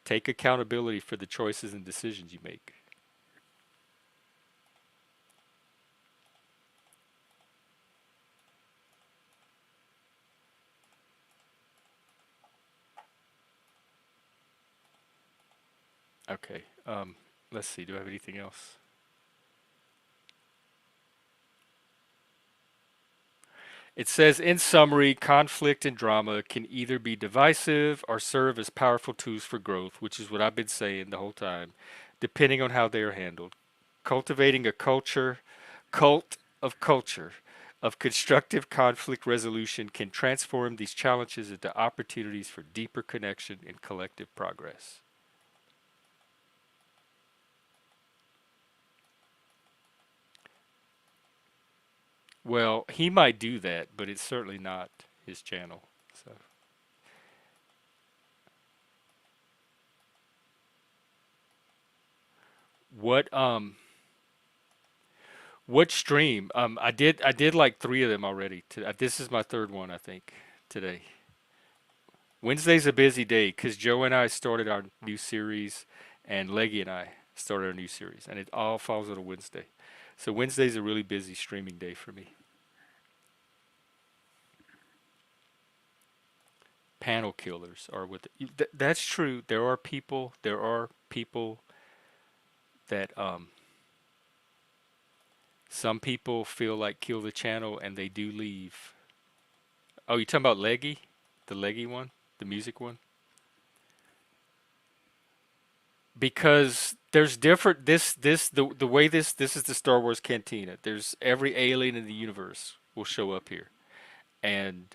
take accountability for the choices and decisions you make. Okay. Let's see. Do I have anything else? It says, in summary, conflict and drama can either be divisive or serve as powerful tools for growth, which is what I've been saying the whole time, depending on how they are handled. Cultivating a cult of culture, of constructive conflict resolution can transform these challenges into opportunities for deeper connection and collective progress. Well, he might do that, but it's certainly not his channel. So what what stream? I did like three of them already. This is my third one, I think, today. Wednesday's a busy day because Joe and I started our new series, and Leggy and I started our new series, and it all falls on a Wednesday. So Wednesday's a really busy streaming day for me. Panel killers are what that's true. There are people that some people feel like kill the channel and they do leave. Oh, you talking about Leggy? The Leggy one? The music one? Because there's different the way this is the Star Wars cantina. There's every alien in the universe will show up here. And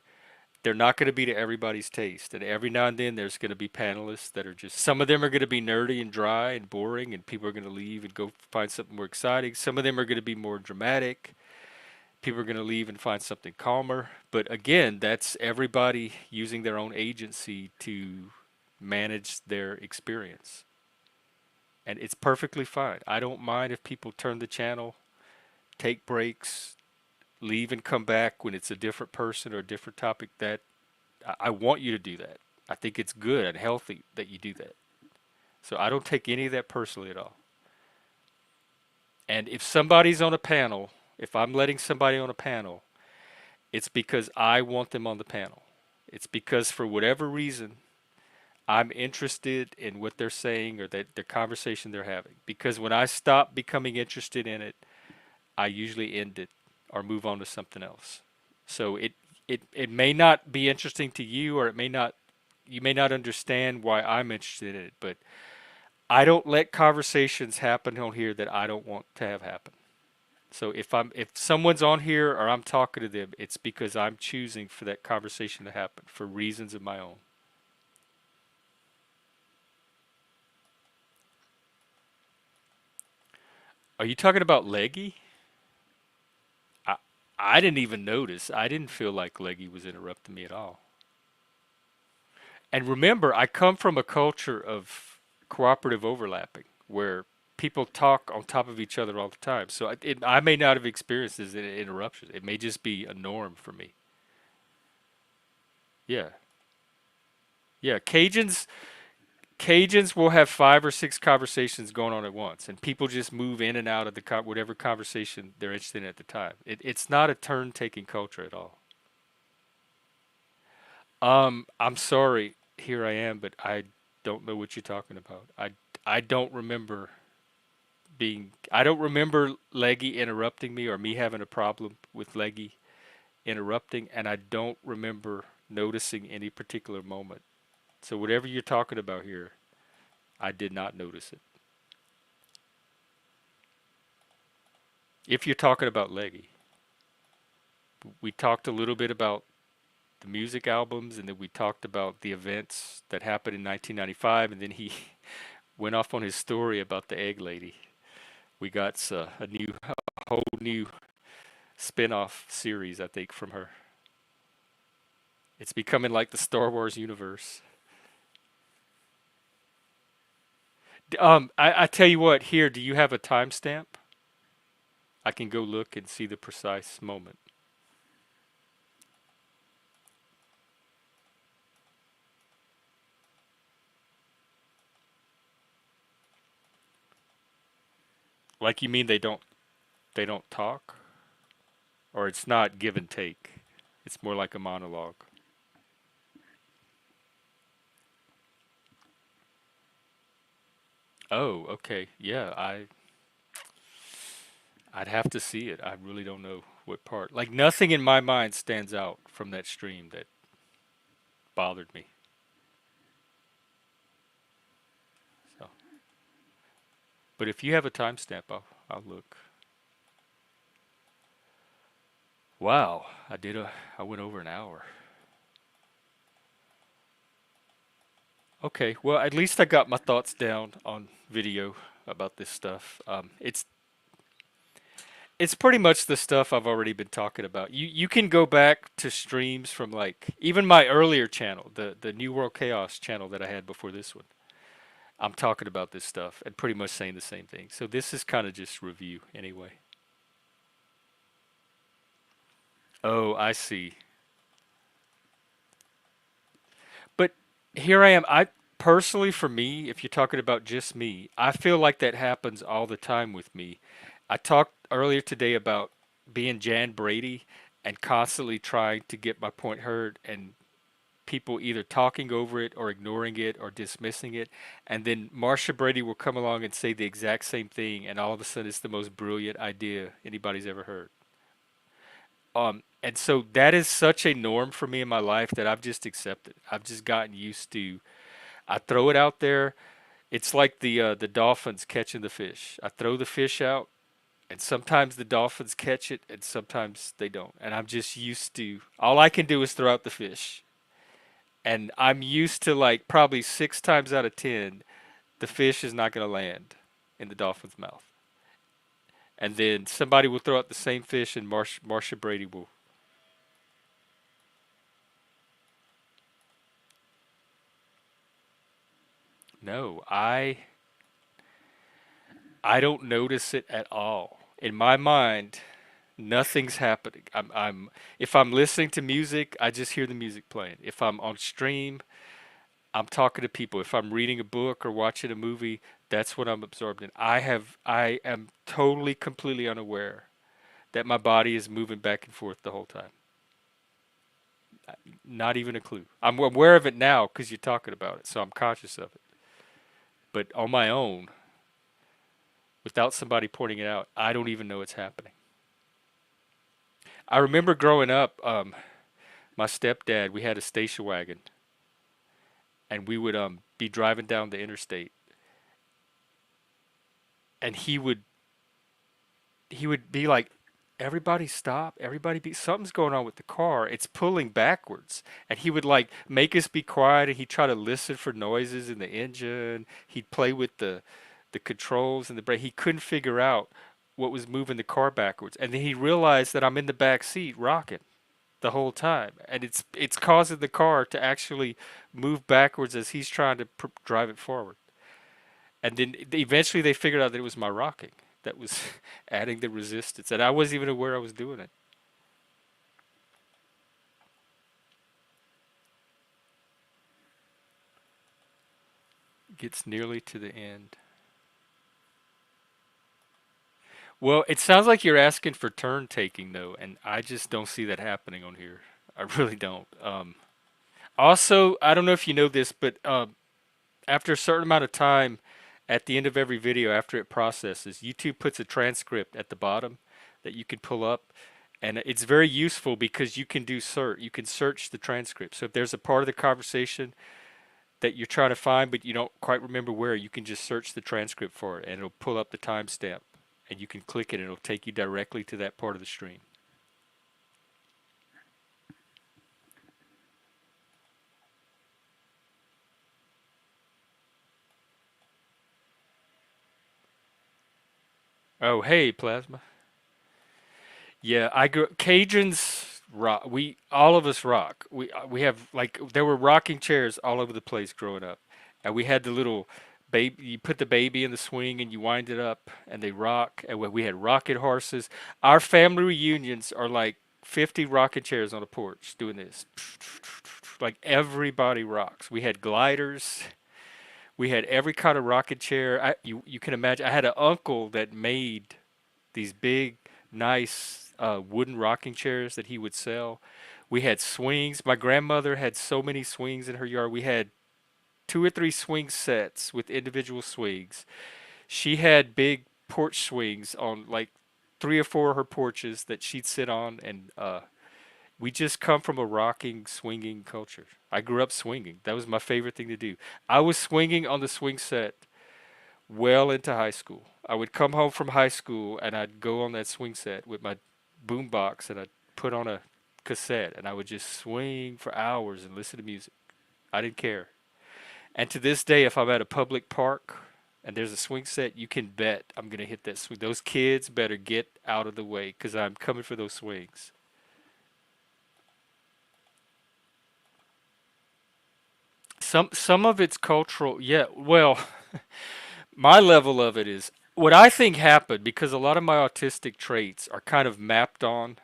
they're not going to be to everybody's taste. And every now and then there's going to be panelists that are just some of them are going to be nerdy and dry and boring and people are going to leave and go find something more exciting. Some of them are going to be more dramatic. People are going to leave and find something calmer. But again, that's everybody using their own agency to manage their experience. And it's perfectly fine. I don't mind if people turn the channel, take breaks, leave and come back when it's a different person or a different topic. That I want you to do that. I think it's good and healthy that you do that. So I don't take any of that personally at all. And if somebody's on a panel, if I'm letting somebody on a panel, it's because I want them on the panel. It's because for whatever reason, I'm interested in what they're saying or that the conversation they're having. Because when I stop becoming interested in it, I usually end it or move on to something else. So it may not be interesting to you or it may not you may not understand why I'm interested in it, but I don't let conversations happen on here that I don't want to have happen. So if someone's on here or I'm talking to them, it's because I'm choosing for that conversation to happen for reasons of my own. Are you talking about Leggy? I I didn't even notice. I didn't feel like Leggy was interrupting me at all. And remember, I come from a culture of cooperative overlapping where people talk on top of each other all the time. So I may not have experienced this interruptions. It may just be a norm for me. Yeah. Yeah. Cajuns will have five or six conversations going on at once, and people just move in and out of whatever conversation they're interested in at the time. It's not a turn-taking culture at all. I'm sorry. Here I am, but I don't know what you're talking about. I don't remember I don't remember Leggy interrupting me or me having a problem with Leggy interrupting, and I don't remember noticing any particular moment. So whatever you're talking about here, I did not notice it. If you're talking about Leggy, we talked a little bit about the music albums, and then we talked about the events that happened in 1995, and then he went off on his story about the egg lady. We got a whole new spin-off series, I think, from her. It's becoming like the Star Wars universe. I tell you what. Here, do you have a timestamp? I can go look and see the precise moment. Like you mean they don't talk, or it's not give and take. It's more like a monologue. Oh, okay. Yeah, I'd have to see it. I really don't know what part. Like nothing in my mind stands out from that stream that bothered me. So, but if you have a timestamp, I'll look. Wow, I went over an hour. Okay, well at least I got my thoughts down on video about this stuff. It's pretty much the stuff I've already been talking about. You can go back to streams from like even my earlier channel, the New World Chaos channel that I had before this one. I'm talking about this stuff and pretty much saying the same thing. So this is kind of just review anyway. Oh, I see. But here I am. I personally, for me, if you're talking about just me, I feel like that happens all the time with me. I talked earlier today about being Jan Brady and constantly trying to get my point heard and people either talking over it or ignoring it or dismissing it. And then Marsha Brady will come along and say the exact same thing, and all of a sudden it's the most brilliant idea anybody's ever heard. And so that is such a norm for me in my life that I've just accepted. I've just gotten used to. I throw it out there. It's like the dolphins catching the fish. I throw the fish out, and sometimes the dolphins catch it, and sometimes they don't. And I'm just used to. All I can do is throw out the fish, and I'm used to like probably 6 times out of 10, the fish is not going to land in the dolphin's mouth. And then somebody will throw out the same fish, and Marsha Brady will. No, I don't notice it at all. In my mind, nothing's happening. I'm if I'm listening to music, I just hear the music playing. If I'm on stream, I'm talking to people. If I'm reading a book or watching a movie, that's what I'm absorbed in. I am totally completely unaware that my body is moving back and forth the whole time. Not even a clue. I'm aware of it now because you're talking about it, so I'm conscious of it. But on my own, without somebody pointing it out, I don't even know it's happening. I remember growing up, my stepdad, we had a station wagon, and we would be driving down the interstate, and he would be like, "Everybody stop! Everybody be something's going on with the car. It's pulling backwards." And he would like make us be quiet, and he'd try to listen for noises in the engine. He'd play with the controls and the brake. He couldn't figure out what was moving the car backwards, and then he realized that I'm in the back seat rocking the whole time, and it's causing the car to actually move backwards as he's trying to drive it forward. And then eventually they figured out that it was my rocking that was adding the resistance, and I wasn't even aware I was doing it. Gets nearly to the end. Well, it sounds like you're asking for turn taking though, and I just don't see that happening on here. I really don't. Also, I don't know if you know this, but after a certain amount of time, at the end of every video, after it processes, YouTube puts a transcript at the bottom that you can pull up, and it's very useful because you can do search. You can search the transcript. So if there's a part of the conversation that you're trying to find, but you don't quite remember where, you can just search the transcript for it, and it'll pull up the timestamp, and you can click it, and it'll take you directly to that part of the stream. Oh, hey, Plasma. Yeah, I grew Cajuns rock. We all of us rock. We have like there were rocking chairs all over the place growing up, and we had the little baby. You put the baby in the swing and you wind it up, and they rock. And we had rocket horses. Our family reunions are like 50 rocking chairs on a porch doing this. Like everybody rocks. We had gliders. We had every kind of rocket chair. You can imagine. I had an uncle that made these big, nice wooden rocking chairs that he would sell. We had swings. My grandmother had so many swings in her yard. We had 2 or 3 swing sets with individual swings. She had big porch swings on like 3 or 4 of her porches that she'd sit on, and we just come from a rocking, swinging culture. I grew up swinging. That was my favorite thing to do. I was swinging on the swing set well into high school. I would come home from high school and I'd go on that swing set with my boom box and I'd put on a cassette and I would just swing for hours and listen to music. I didn't care. And to this day, if I'm at a public park and there's a swing set, you can bet I'm gonna hit that swing. Those kids better get out of the way because I'm coming for those swings. Some of it's cultural. Yeah, well, my level of it is what I think happened because a lot of my autistic traits are kind of mapped on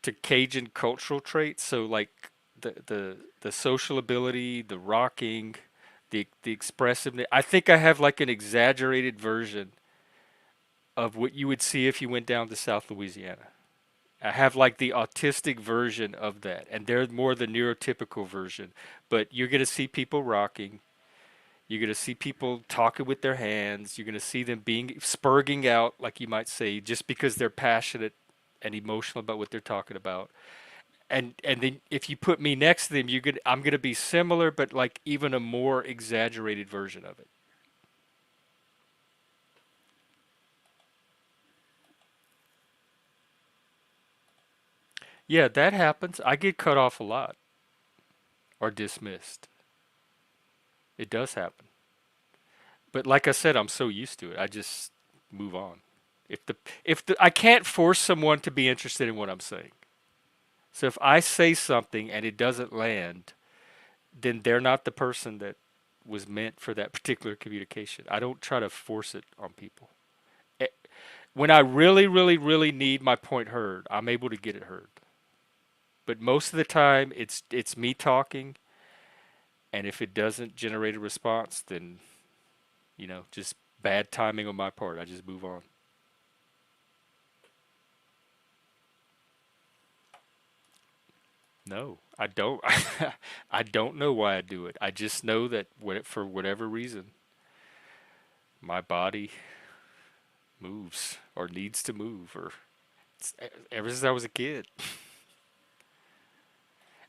to Cajun cultural traits. So like the social ability, the rocking, the expressiveness. I think I have like an exaggerated version of what you would see if you went down to South Louisiana. I have like the autistic version of that, and they're more the neurotypical version. But you're gonna see people rocking. You're gonna see people talking with their hands. You're gonna see them being spurging out, like you might say, just because they're passionate and emotional about what they're talking about. And then if you put me next to them, I'm gonna be similar, but like even a more exaggerated version of it. Yeah, that happens. I get cut off a lot or dismissed. It does happen. But like I said, I'm so used to it. I just move on. If the I can't force someone to be interested in what I'm saying. So if I say something and it doesn't land, then they're not the person that was meant for that particular communication. I don't try to force it on people. Eh, When I really, really, really need my point heard, I'm able to get it heard. But most of the time, it's me talking, and if it doesn't generate a response, then just bad timing on my part. I just move on. No, I don't. I don't know why I do it. I just know that for whatever reason, my body moves or needs to move, or ever since I was a kid.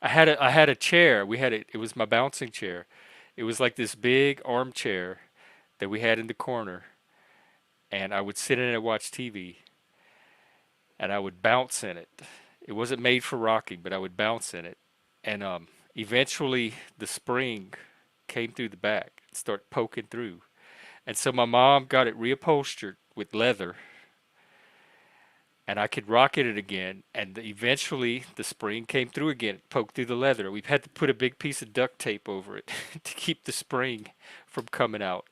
I had a chair. It was my bouncing chair. It was like this big armchair that we had in the corner, and I would sit in it and watch TV, and I would bounce in it. It wasn't made for rocking, but I would bounce in it, and eventually the spring came through the back and started poking through, and so my mom got it reupholstered with leather, and I could rock it again. And eventually, the spring came through again, poked through the leather. We've had to put a big piece of duct tape over it to keep the spring from coming out.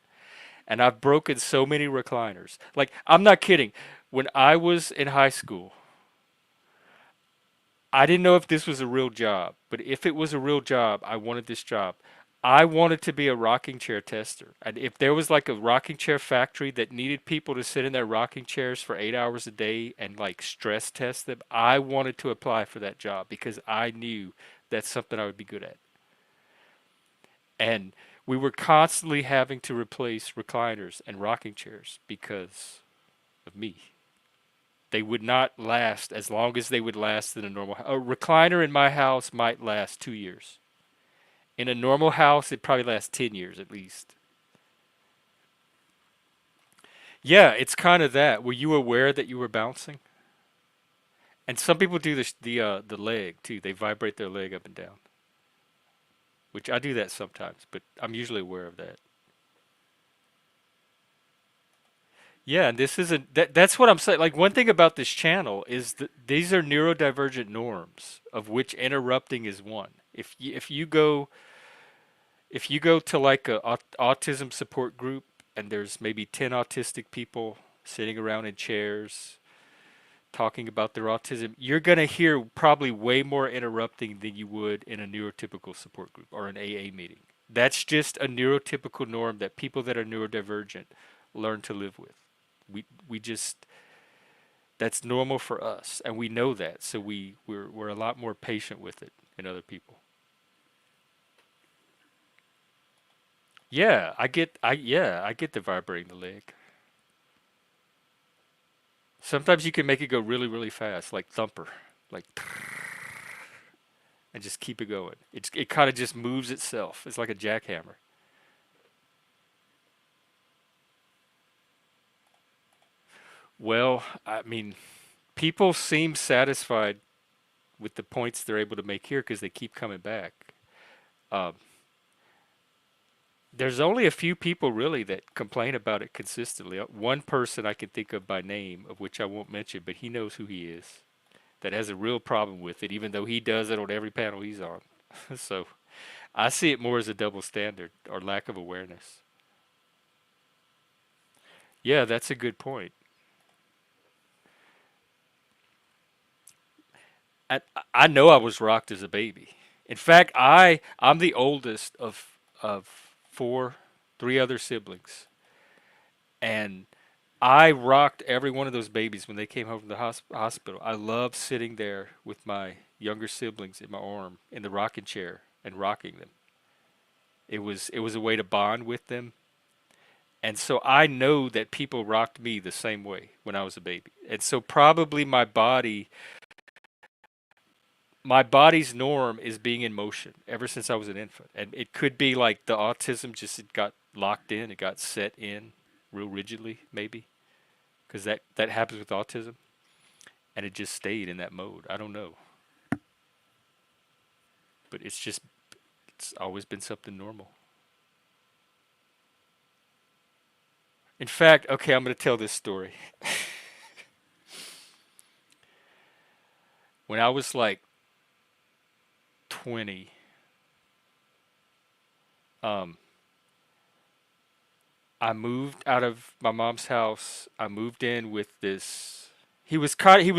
And I've broken so many recliners. Like, I'm not kidding. When I was in high school, I didn't know if this was a real job, but if it was a real job, I wanted this job. I wanted to be a rocking chair tester. And if there was like a rocking chair factory that needed people to sit in their rocking chairs for 8 hours a day and like stress test them, I wanted to apply for that job because I knew that's something I would be good at. And we were constantly having to replace recliners and rocking chairs because of me. They would not last as long as they would last in a normal house. A recliner in my house might last 2 years. In a normal house, it probably lasts 10 years at least. Yeah, it's kind of that. Were you aware that you were bouncing? And some people do the leg too. They vibrate their leg up and down, which I do that sometimes, but I'm usually aware of that. Yeah, and this isn't that's what I'm saying. Like one thing about this channel is that these are neurodivergent norms of which interrupting is one. If you go to like a autism support group and there's maybe 10 autistic people sitting around in chairs talking about their autism, you're going to hear probably way more interrupting than you would in a neurotypical support group or an AA meeting. That's just a neurotypical norm that people that are neurodivergent learn to live with. We just that's normal for us and we know that. So we're a lot more patient with it in other people. I get the vibrating the leg. Sometimes you can make it go really, really fast, like thumper, like, and just keep it going. It kind of just moves itself. It's like a jackhammer. Well, I mean, people seem satisfied with the points they're able to make here because they keep coming back. Um, There's only a few people really that complain about it consistently. One person I can think of by name, of which I won't mention, but he knows who he is, that has a real problem with it, even though he does it on every panel he's on. So I see it more as a double standard or lack of awareness. Yeah, that's a good point. I I know I was rocked as a baby. In fact, I'm the oldest of four, three other siblings, and I rocked every one of those babies when they came home from the hospital. I loved sitting there with my younger siblings in my arm in the rocking chair and rocking them. It was a way to bond with them. And so I know that people rocked me the same way when I was a baby. And so probably my body's norm is being in motion ever since I was an infant. And it could be like the autism just it got locked in, it got set in real rigidly maybe because that happens with autism and it just stayed in that mode. I don't know, but it's always been something normal. In fact, okay, I'm going to tell this story. When I was like 20, um, I moved out of my mom's house. I moved in with this. He was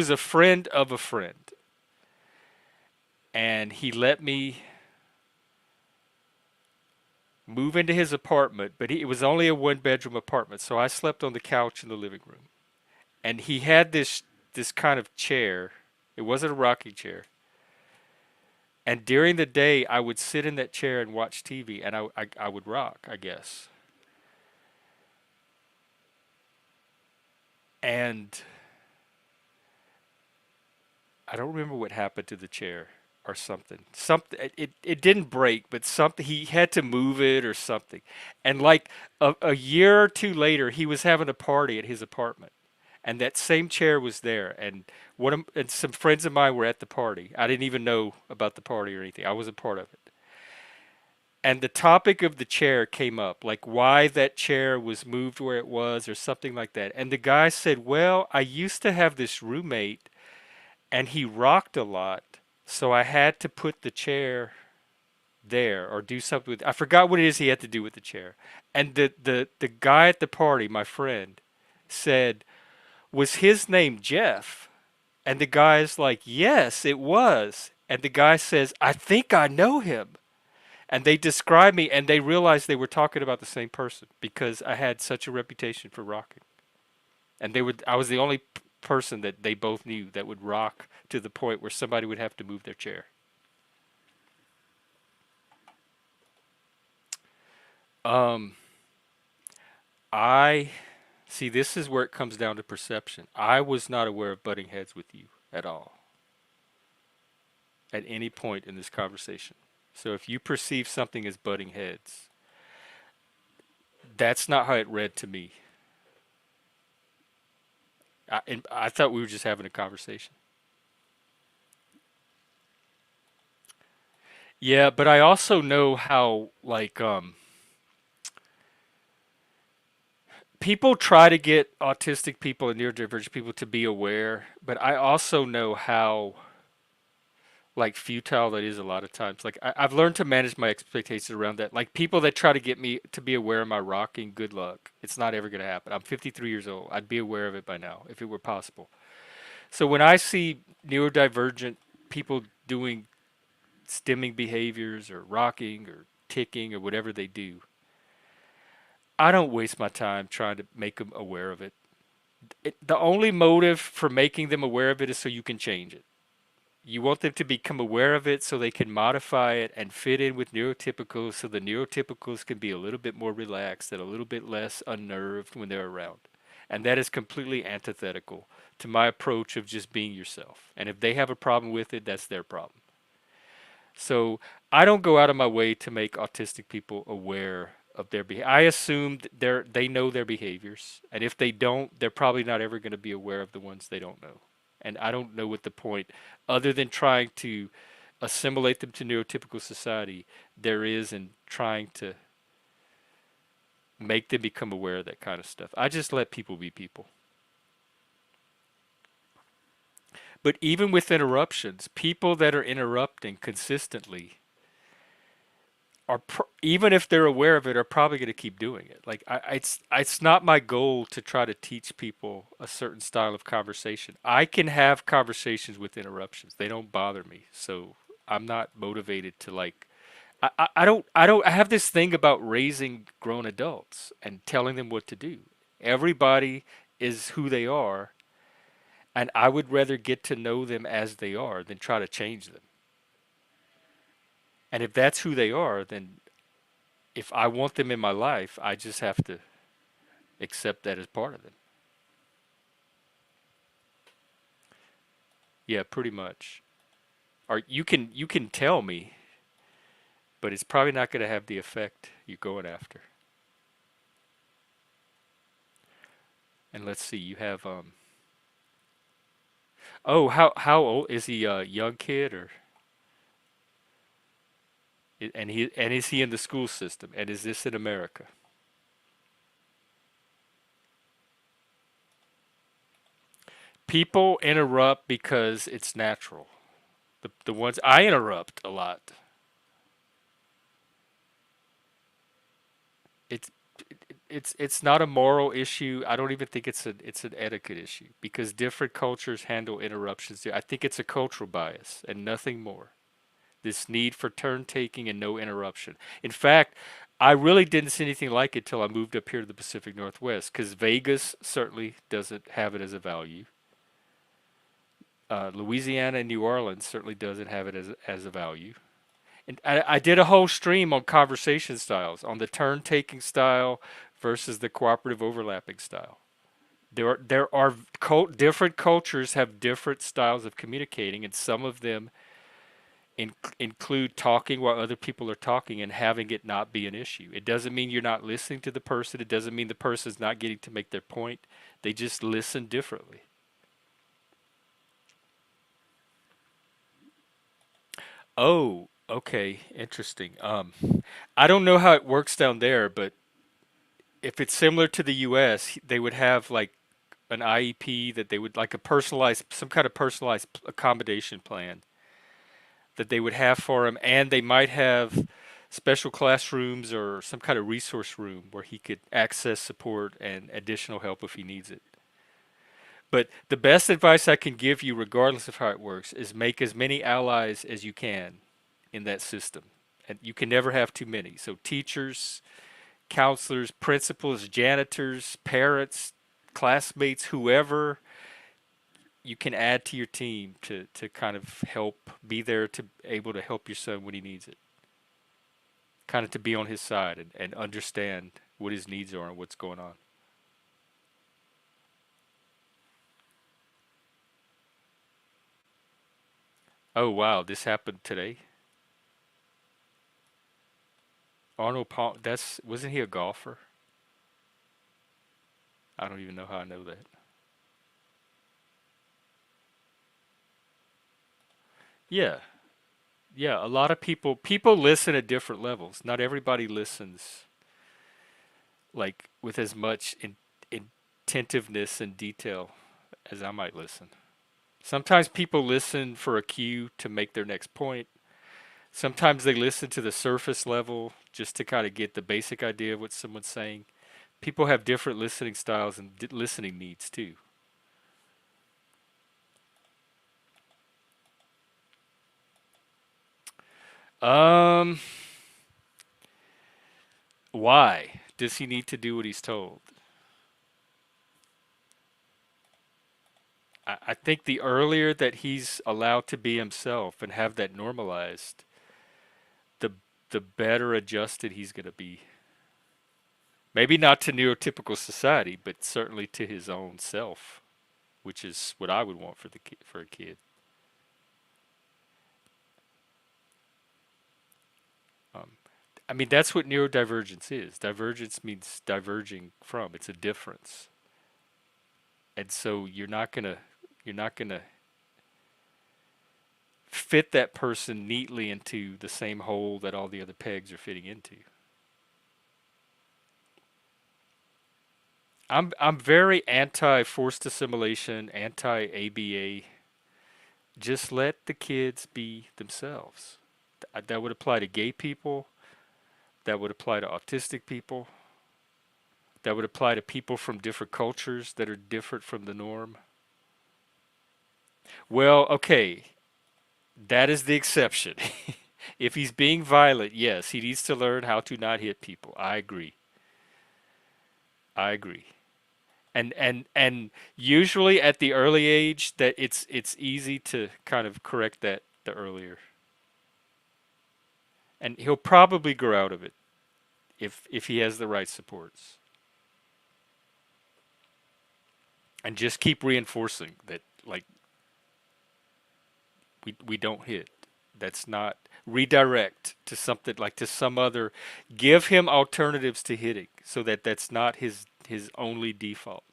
a friend of a friend, and he let me move into his apartment. But it was only a one bedroom apartment, so I slept on the couch in the living room. And he had this kind of chair. It wasn't a rocking chair. And during the day, I would sit in that chair and watch TV, and I would rock, I guess. And I don't remember what happened to the chair or something. Something it didn't break, but something he had to move it or something. And like a year or two later, he was having a party at his apartment, and that same chair was there. And some friends of mine were at the party. I didn't even know about the party or anything. I wasn't part of it. And the topic of the chair came up, like why that chair was moved where it was or something like that. And the guy said, "Well, I used to have this roommate and he rocked a lot, so I had to put the chair there or do something with I forgot what it is he had to do with the chair." And the guy at the party, my friend, said, "Was his name Jeff?" And the guy's like, "Yes, it was." And the guy says, "I think I know him." And they described me and they realized they were talking about the same person because I had such a reputation for rocking. And I was the only person that they both knew that would rock to the point where somebody would have to move their chair. Um, I see. This is where it comes down to perception. I was not aware of butting heads with you at all at any point in this conversation. So if you perceive something as butting heads, that's not how it read to me. And I thought we were just having a conversation. Yeah, but I also know how people try to get autistic people and neurodivergent people to be aware, but I also know how like futile that is a lot of times. Like I've learned to manage my expectations around that. Like people that try to get me to be aware of my rocking, good luck. It's not ever going to happen. I'm 53 years old. I'd be aware of it by now if it were possible. So when I see neurodivergent people doing stimming behaviors or rocking or ticking or whatever they do, I don't waste my time trying to make them aware of it. The only motive for making them aware of it is so you can change it. You want them to become aware of it so they can modify it and fit in with neurotypicals so the neurotypicals can be a little bit more relaxed and a little bit less unnerved when they're around. And that is completely antithetical to my approach of just being yourself. And if they have a problem with it, that's their problem. So I don't go out of my way to make autistic people aware of their behavior. I assume they know their behaviors, and if they don't, they're probably not ever going to be aware of the ones they don't know. And I don't know what the point, other than trying to assimilate them to neurotypical society, there is in trying to make them become aware of that kind of stuff. I just let people be people. But even with interruptions, people that are interrupting consistently even if they're aware of it, are probably going to keep doing it. Like it's not my goal to try to teach people a certain style of conversation. I can have conversations with interruptions; they don't bother me. So I'm not motivated to like. I have this thing about raising grown adults and telling them what to do. Everybody is who they are, and I would rather get to know them as they are than try to change them. And if that's who they are, then if I want them in my life, I just have to accept that as part of them. Yeah, pretty much. Or you can tell me, but it's probably not going to have the effect you're going after. And let's see, you have oh, how old is he? A young kid, or and is he in the school system? And is this in America? People interrupt because it's natural. The ones I interrupt a lot. It's it's not a moral issue. I don't even think it's an etiquette issue because different cultures handle interruptions. I think it's a cultural bias and nothing more. This need for turn taking and no interruption. In fact, I really didn't see anything like it till I moved up here to the Pacific Northwest because Vegas certainly doesn't have it as a value. Louisiana and New Orleans certainly doesn't have it as a value. And I did a whole stream on conversation styles, on the turn taking style versus the cooperative overlapping style. There are different cultures have different styles of communicating, and some of them include talking while other people are talking and having it not be an issue. It doesn't mean you're not listening to the person. It doesn't mean the person's not getting to make their point. They just listen differently. Oh, okay, interesting. I don't know how it works down there, but if it's similar to the U.S., they would have like an IEP that they would like a personalized, some kind of personalized accommodation plan that they would have for him, and they might have special classrooms or some kind of resource room where he could access support and additional help if he needs it. But the best advice I can give you, regardless of how it works, is make as many allies as you can in that system. And you can never have too many. So teachers, counselors, principals, janitors, parents, classmates, whoever you can add to your team to kind of help be there to able to help your son when he needs it. Kind of to be on his side and understand what his needs are and what's going on. Oh wow, this happened today. Arnold Palm, that's wasn't he a golfer? I don't even know how I know that. Yeah. Yeah, a lot of people listen at different levels. Not everybody listens like with as much attentiveness and detail as I might listen. Sometimes people listen for a cue to make their next point. Sometimes they listen to the surface level just to kind of get the basic idea of what someone's saying. People have different listening styles and listening needs too. Um, why does he need to do what he's told? I think the earlier that he's allowed to be himself and have that normalized, the the better adjusted he's going to be. Maybe not to neurotypical society, but certainly to his own self, which is what I would want for for a kid. Um, I mean, that's what neurodivergence is. Divergence means diverging from. It's a difference, and so you're not gonna fit that person neatly into the same hole that all the other pegs are fitting into. I'm very anti forced assimilation, anti ABA. Just let the kids be themselves. That would apply to gay people. That would apply to autistic people. That would apply to people from different cultures that are different from the norm. Well, okay, that is the exception. If he's being violent, yes, he needs to learn how to not hit people. I agree. I agree. And usually at the early age that it's easy to kind of correct that the earlier. And he'll probably grow out of it if he has the right supports. And just keep reinforcing that like we don't hit. That's not redirect to something like to some other give him alternatives to hitting so that that's not his only default.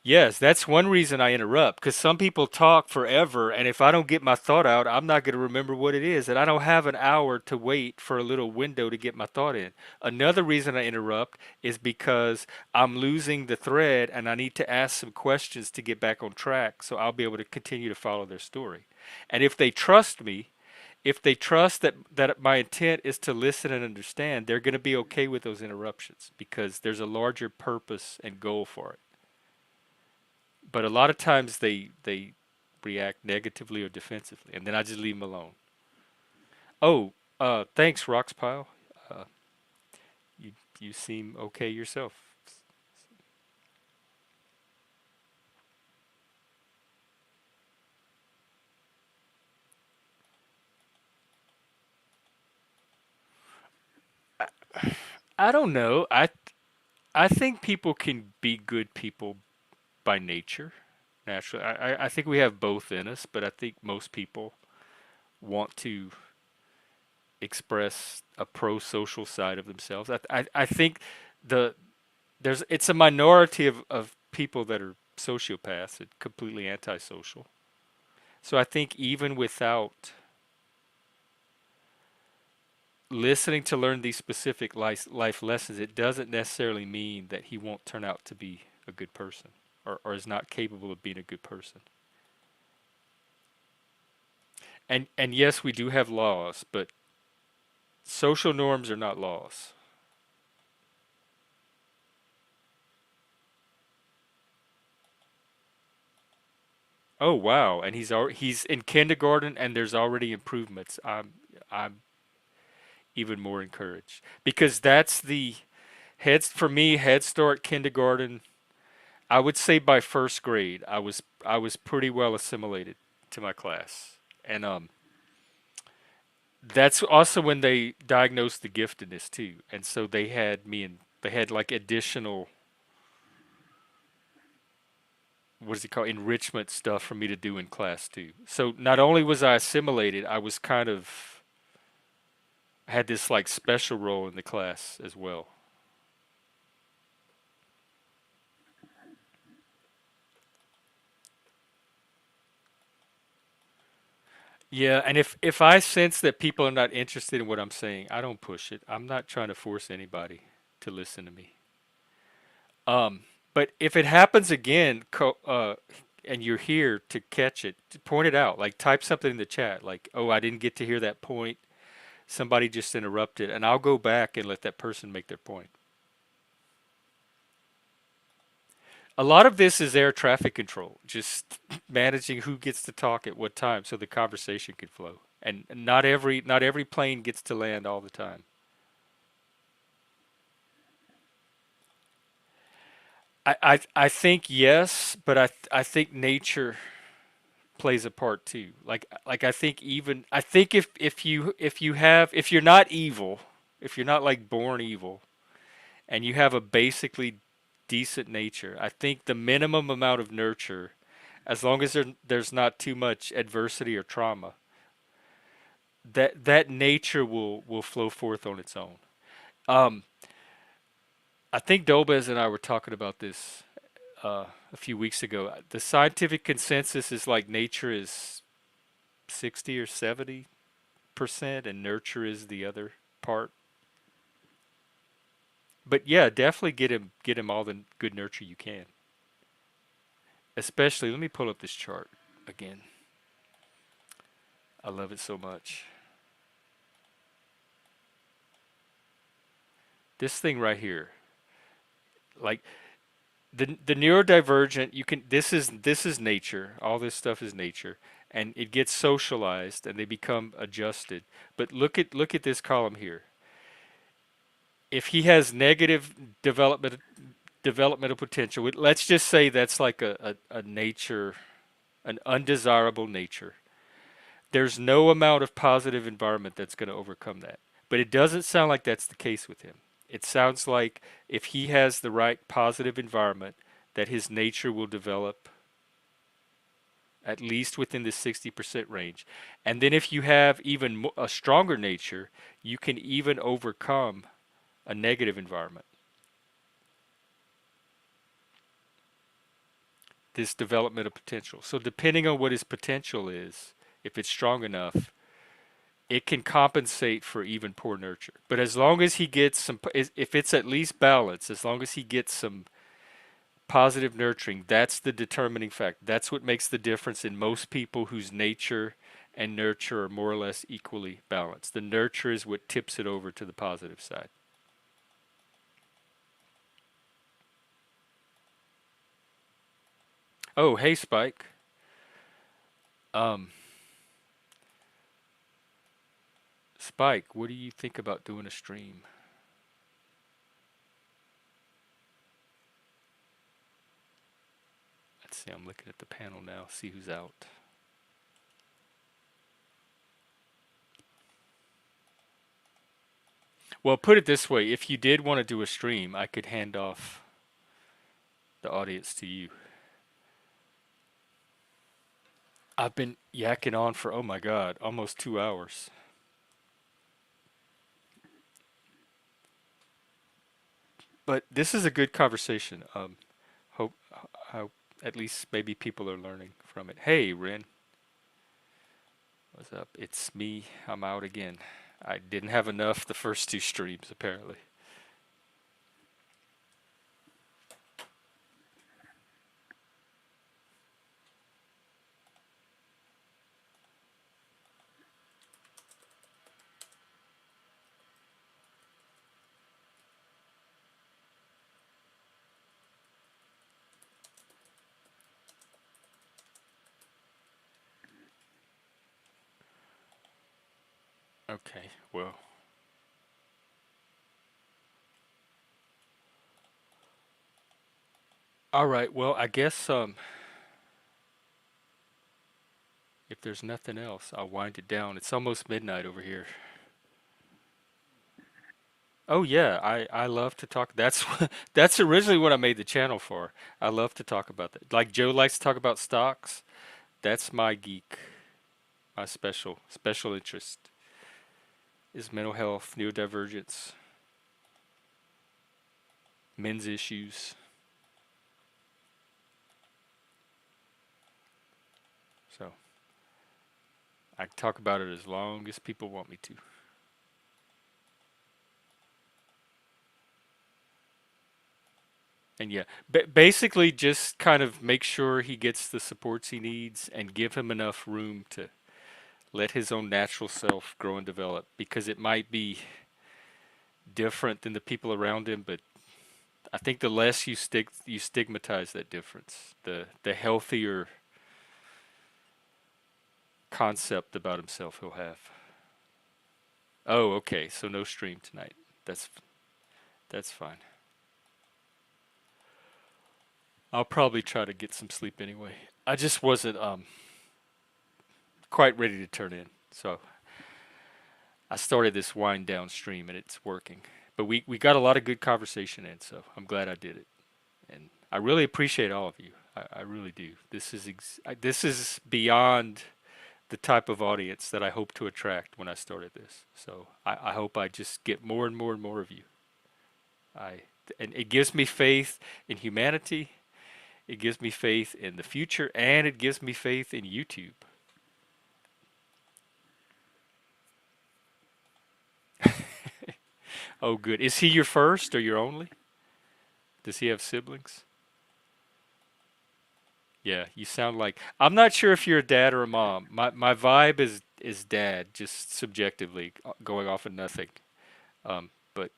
Yes, that's one reason I interrupt because some people talk forever, and if I don't get my thought out, I'm not going to remember what it is, and I don't have an hour to wait for a little window to get my thought in. Another reason I interrupt is because I'm losing the thread and I need to ask some questions to get back on track so I'll be able to continue to follow their story. And if they trust me, if they trust that my intent is to listen and understand, they're going to be okay with those interruptions because there's a larger purpose and goal for it. But a lot of times they react negatively or defensively, and then I just leave them alone. Oh, thanks, Roxpile. Uh, you you seem okay yourself. I don't know. I think people can be good people by nature, naturally. I think we have both in us, but I think most people want to express a pro-social side of themselves. I think the there's it's a minority of people that are sociopaths and completely antisocial. So I think even without listening to learn these specific life lessons, it doesn't necessarily mean that he won't turn out to be a good person or is not capable of being a good person. And yes, we do have laws, but social norms are not laws. Oh wow, and he's in kindergarten and there's already improvements. I'm even more encouraged because that's the heads for me Head Start, kindergarten. I would say by first grade I was pretty well assimilated to my class, and that's also when they diagnosed the giftedness too, and so they had me and they had like additional what is it called enrichment stuff for me to do in class too. So not only was I assimilated, I was kind of had this like special role in the class as well. Yeah, and if I sense that people are not interested in what I'm saying, I don't push it. I'm not trying to force anybody to listen to me. Um, but if it happens again, and you're here to catch it, to point it out. Like type something in the chat, like, "Oh, I didn't get to hear that point. Somebody just interrupted," and I'll go back and let that person make their point. A lot of this is air traffic control, just managing who gets to talk at what time so the conversation can flow. And not every plane gets to land all the time. I think yes, but I think nature plays a part too. Like I think if you're not evil, if you're not like born evil, and you have a basically decent nature, I think the minimum amount of nurture, as long as there's not too much adversity or trauma, that nature will flow forth on its own. Um, I think Dobez and I were talking about this a few weeks ago. The scientific consensus is like nature is 60 or 70%, and nurture is the other part. But yeah, definitely get him all the good nurture you can. Especially, let me pull up this chart again. I love it so much. This thing right here, like the neurodivergent, you can this is nature. All this stuff is nature, and it gets socialized and they become adjusted. But look at this column here. If he has negative developmental potential, let's just say that's like a nature, an undesirable nature. There's no amount of positive environment that's going to overcome that. But it doesn't sound like that's the case with him. It sounds like if he has the right positive environment, that his nature will develop at least within the 60% range. And then if you have even a stronger nature, you can even overcome a negative environment. This developmental potential. So depending on what his potential is, if it's strong enough, it can compensate for even poor nurture. But as long as he gets some, if it's at least balanced, as long as he gets some positive nurturing, that's the determining factor. That's what makes the difference in most people whose nature and nurture are more or less equally balanced. The nurture is what tips it over to the positive side. Oh, hey Spike. Um, Spike, what do you think about doing a stream? Let's see. I'm looking at the panel now. See who's out. Well, put it this way: if you did want to do a stream, I could hand off the audience to you. I've been yakking on for, oh my God, almost 2 hours. But this is a good conversation. Hope, hope at least maybe people are learning from it. Hey, Ren, what's up? It's me. I'm out again. I didn't have enough the first two streams, apparently. Okay, well, all right. Well, I guess if there's nothing else, I'll wind it down. It's almost midnight over here. Oh yeah, I love to talk. That's that's originally what I made the channel for. I love to talk about that. Like Joe likes to talk about stocks. That's my geek. My special interest is mental health, neurodivergence, men's issues. So I can talk about it as long as people want me to. And yeah, basically just kind of make sure he gets the supports he needs and give him enough room to let his own natural self grow and develop, because it might be different than the people around him, but I think the less you stigmatize that difference, the healthier concept about himself he'll have. Oh, okay. So no stream tonight. That's that's fine. I'll probably try to get some sleep anyway. I just wasn't quite ready to turn in. So I started this wind down stream and it's working. But we got a lot of good conversation in, so I'm glad I did it. And I really appreciate all of you. I really do. This is beyond the type of audience that I hope to attract when I started this. So I hope I just get more and more and more of you. I and it gives me faith in humanity. It gives me faith in the future, and it gives me faith in YouTube. Oh, good. Is he your first or your only? Does he have siblings? Yeah, you sound like I'm not sure if you're a dad or a mom. My vibe is dad, just subjectively going off of nothing. But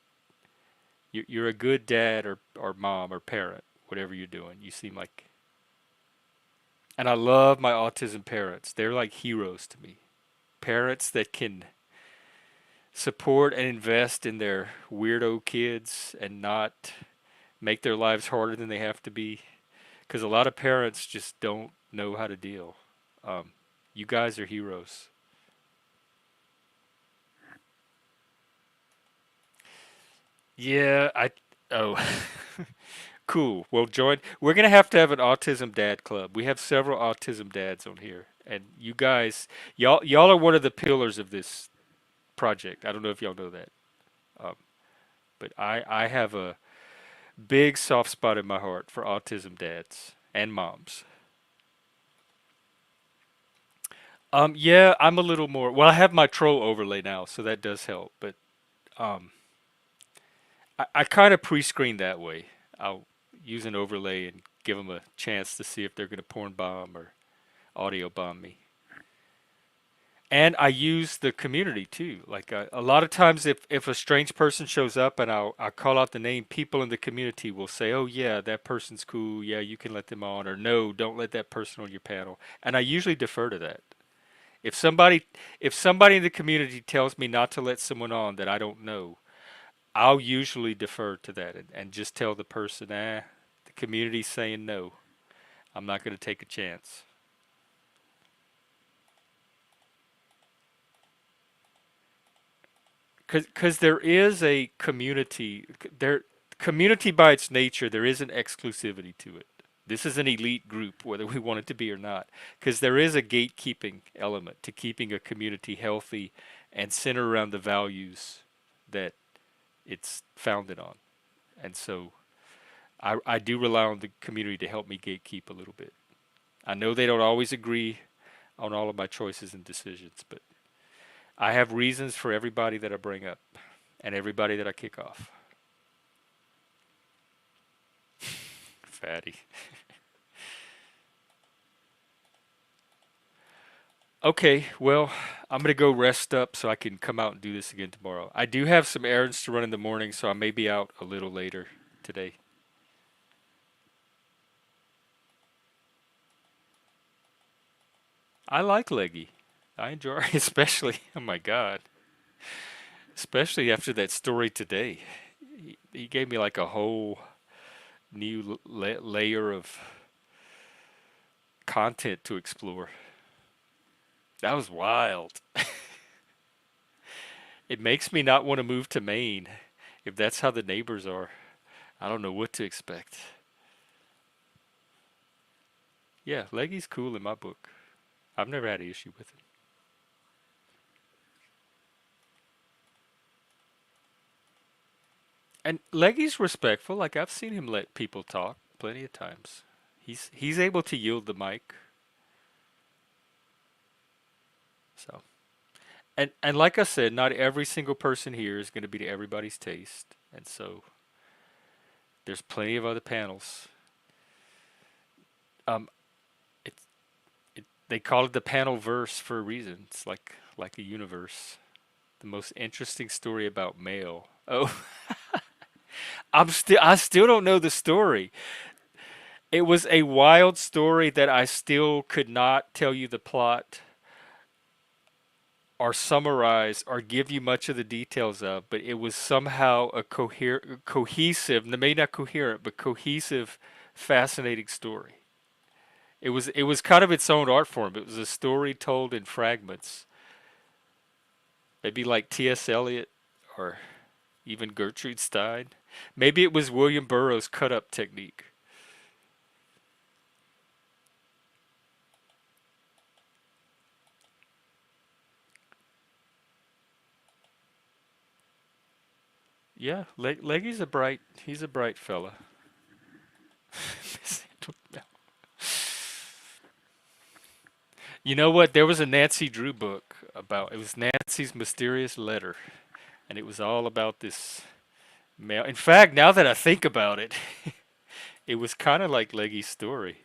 you're a good dad or mom or parent, whatever you're doing. You seem like, and I love my autism parents. They're like heroes to me. Parents that can support and invest in their weirdo kids and not make their lives harder than they have to be. Because a lot of parents just don't know how to deal. Um, you guys are heroes. Yeah, I. Oh, cool. Well, join. We're gonna have to have an autism dad club. We have several autism dads on here, and you guys, y'all are one of the pillars of this project. I don't know if y'all know that, um, but I have a big soft spot in my heart for autism dads and moms. Yeah, I'm a little more. Well, I have my troll overlay now, so that does help. But um, I kind of pre-screen that way. I'll use an overlay and give them a chance to see if they're going to porn bomb or audio bomb me. And I use the community too. Like a lot of times, if a strange person shows up and I call out the name, people in the community will say, "Oh yeah, that person's cool. Yeah, you can let them on," or "No, don't let that person on your panel." And I usually defer to that. If somebody if somebody in the community tells me not to let someone on that I don't know, I'll usually defer to that and just tell the person, the community's saying no. I'm not going to take a chance. Because there is a community, there community by its nature, there is an exclusivity to it. This is an elite group, whether we want it to be or not, because there is a gatekeeping element to keeping a community healthy and centered around the values that it's founded on. And so I do rely on the community to help me gatekeep a little bit. I know they don't always agree on all of my choices and decisions, but I have reasons for everybody that I bring up and everybody that I kick off. Fatty. Okay, well, I'm going to go rest up so I can come out and do this again tomorrow. I do have some errands to run in the morning, so I may be out a little later today. I like Leggy. I enjoy, especially, oh my God, especially after that story today. He gave me like a whole new layer of content to explore. That was wild. It makes me not want to move to Maine if that's how the neighbors are. I don't know what to expect. Yeah, Leggy's cool in my book. I've never had an issue with it. And Leggy's respectful. Like I've seen him let people talk plenty of times. He's able to yield the mic. So and like I said, not every single person here is going to be to everybody's taste. And so there's plenty of other panels. Um, it's they call it the panel verse for a reason. It's like a universe. The most interesting story about mail. Oh, I still don't know the story. It was a wild story that I still could not tell you the plot or summarize or give you much of the details of, but it was somehow a cohesive, maybe not coherent, but cohesive, fascinating story. It was kind of its own art form. It was a story told in fragments, maybe like T.S. Eliot or even Gertrude Stein. Maybe it was William Burroughs' cut up technique. Yeah, Leggy's he's a bright fella. You know what? There was a Nancy Drew book about it was Nancy's Mysterious Letter. and it was all about this male. In fact, now that I think about it, it was kind of like Leggy's story.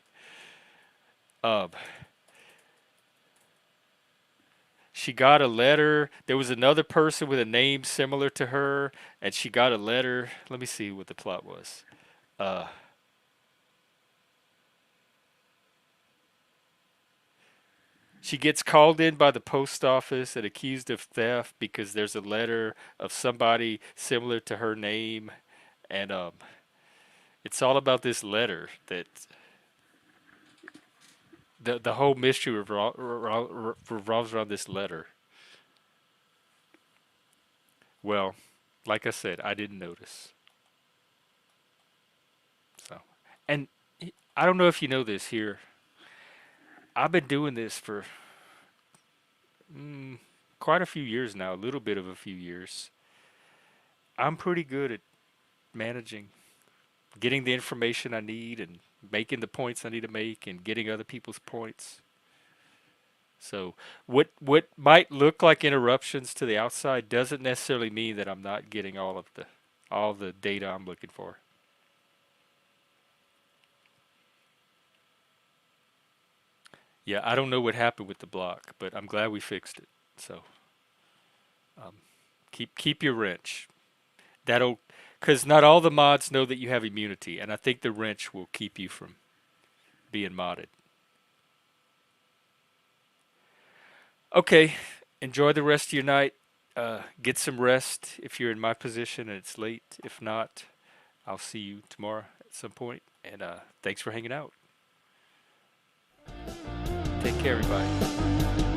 Um, she got a letter. There was another person with a name similar to her, and she got a letter. Let me see what the plot was. Uh, she gets called in by the post office and accused of theft because there's a letter of somebody similar to her name, and it's all about this letter that the whole mystery revolves around this letter. Well, like I said, I didn't notice. So, and I don't know if you know this here. I've been doing this for mm, quite a few years now, a little bit of a few years. I'm pretty good at managing, getting the information I need and making the points I need to make and getting other people's points. So what might look like interruptions to the outside doesn't necessarily mean that I'm not getting all the data I'm looking for. Yeah, I don't know what happened with the block, but I'm glad we fixed it. So um, keep your wrench. That'll because not all the mods know that you have immunity, and I think the wrench will keep you from being modded. Okay, enjoy the rest of your night. Get some rest if you're in my position and it's late. If not, I'll see you tomorrow at some point. And thanks for hanging out. Take care, everybody.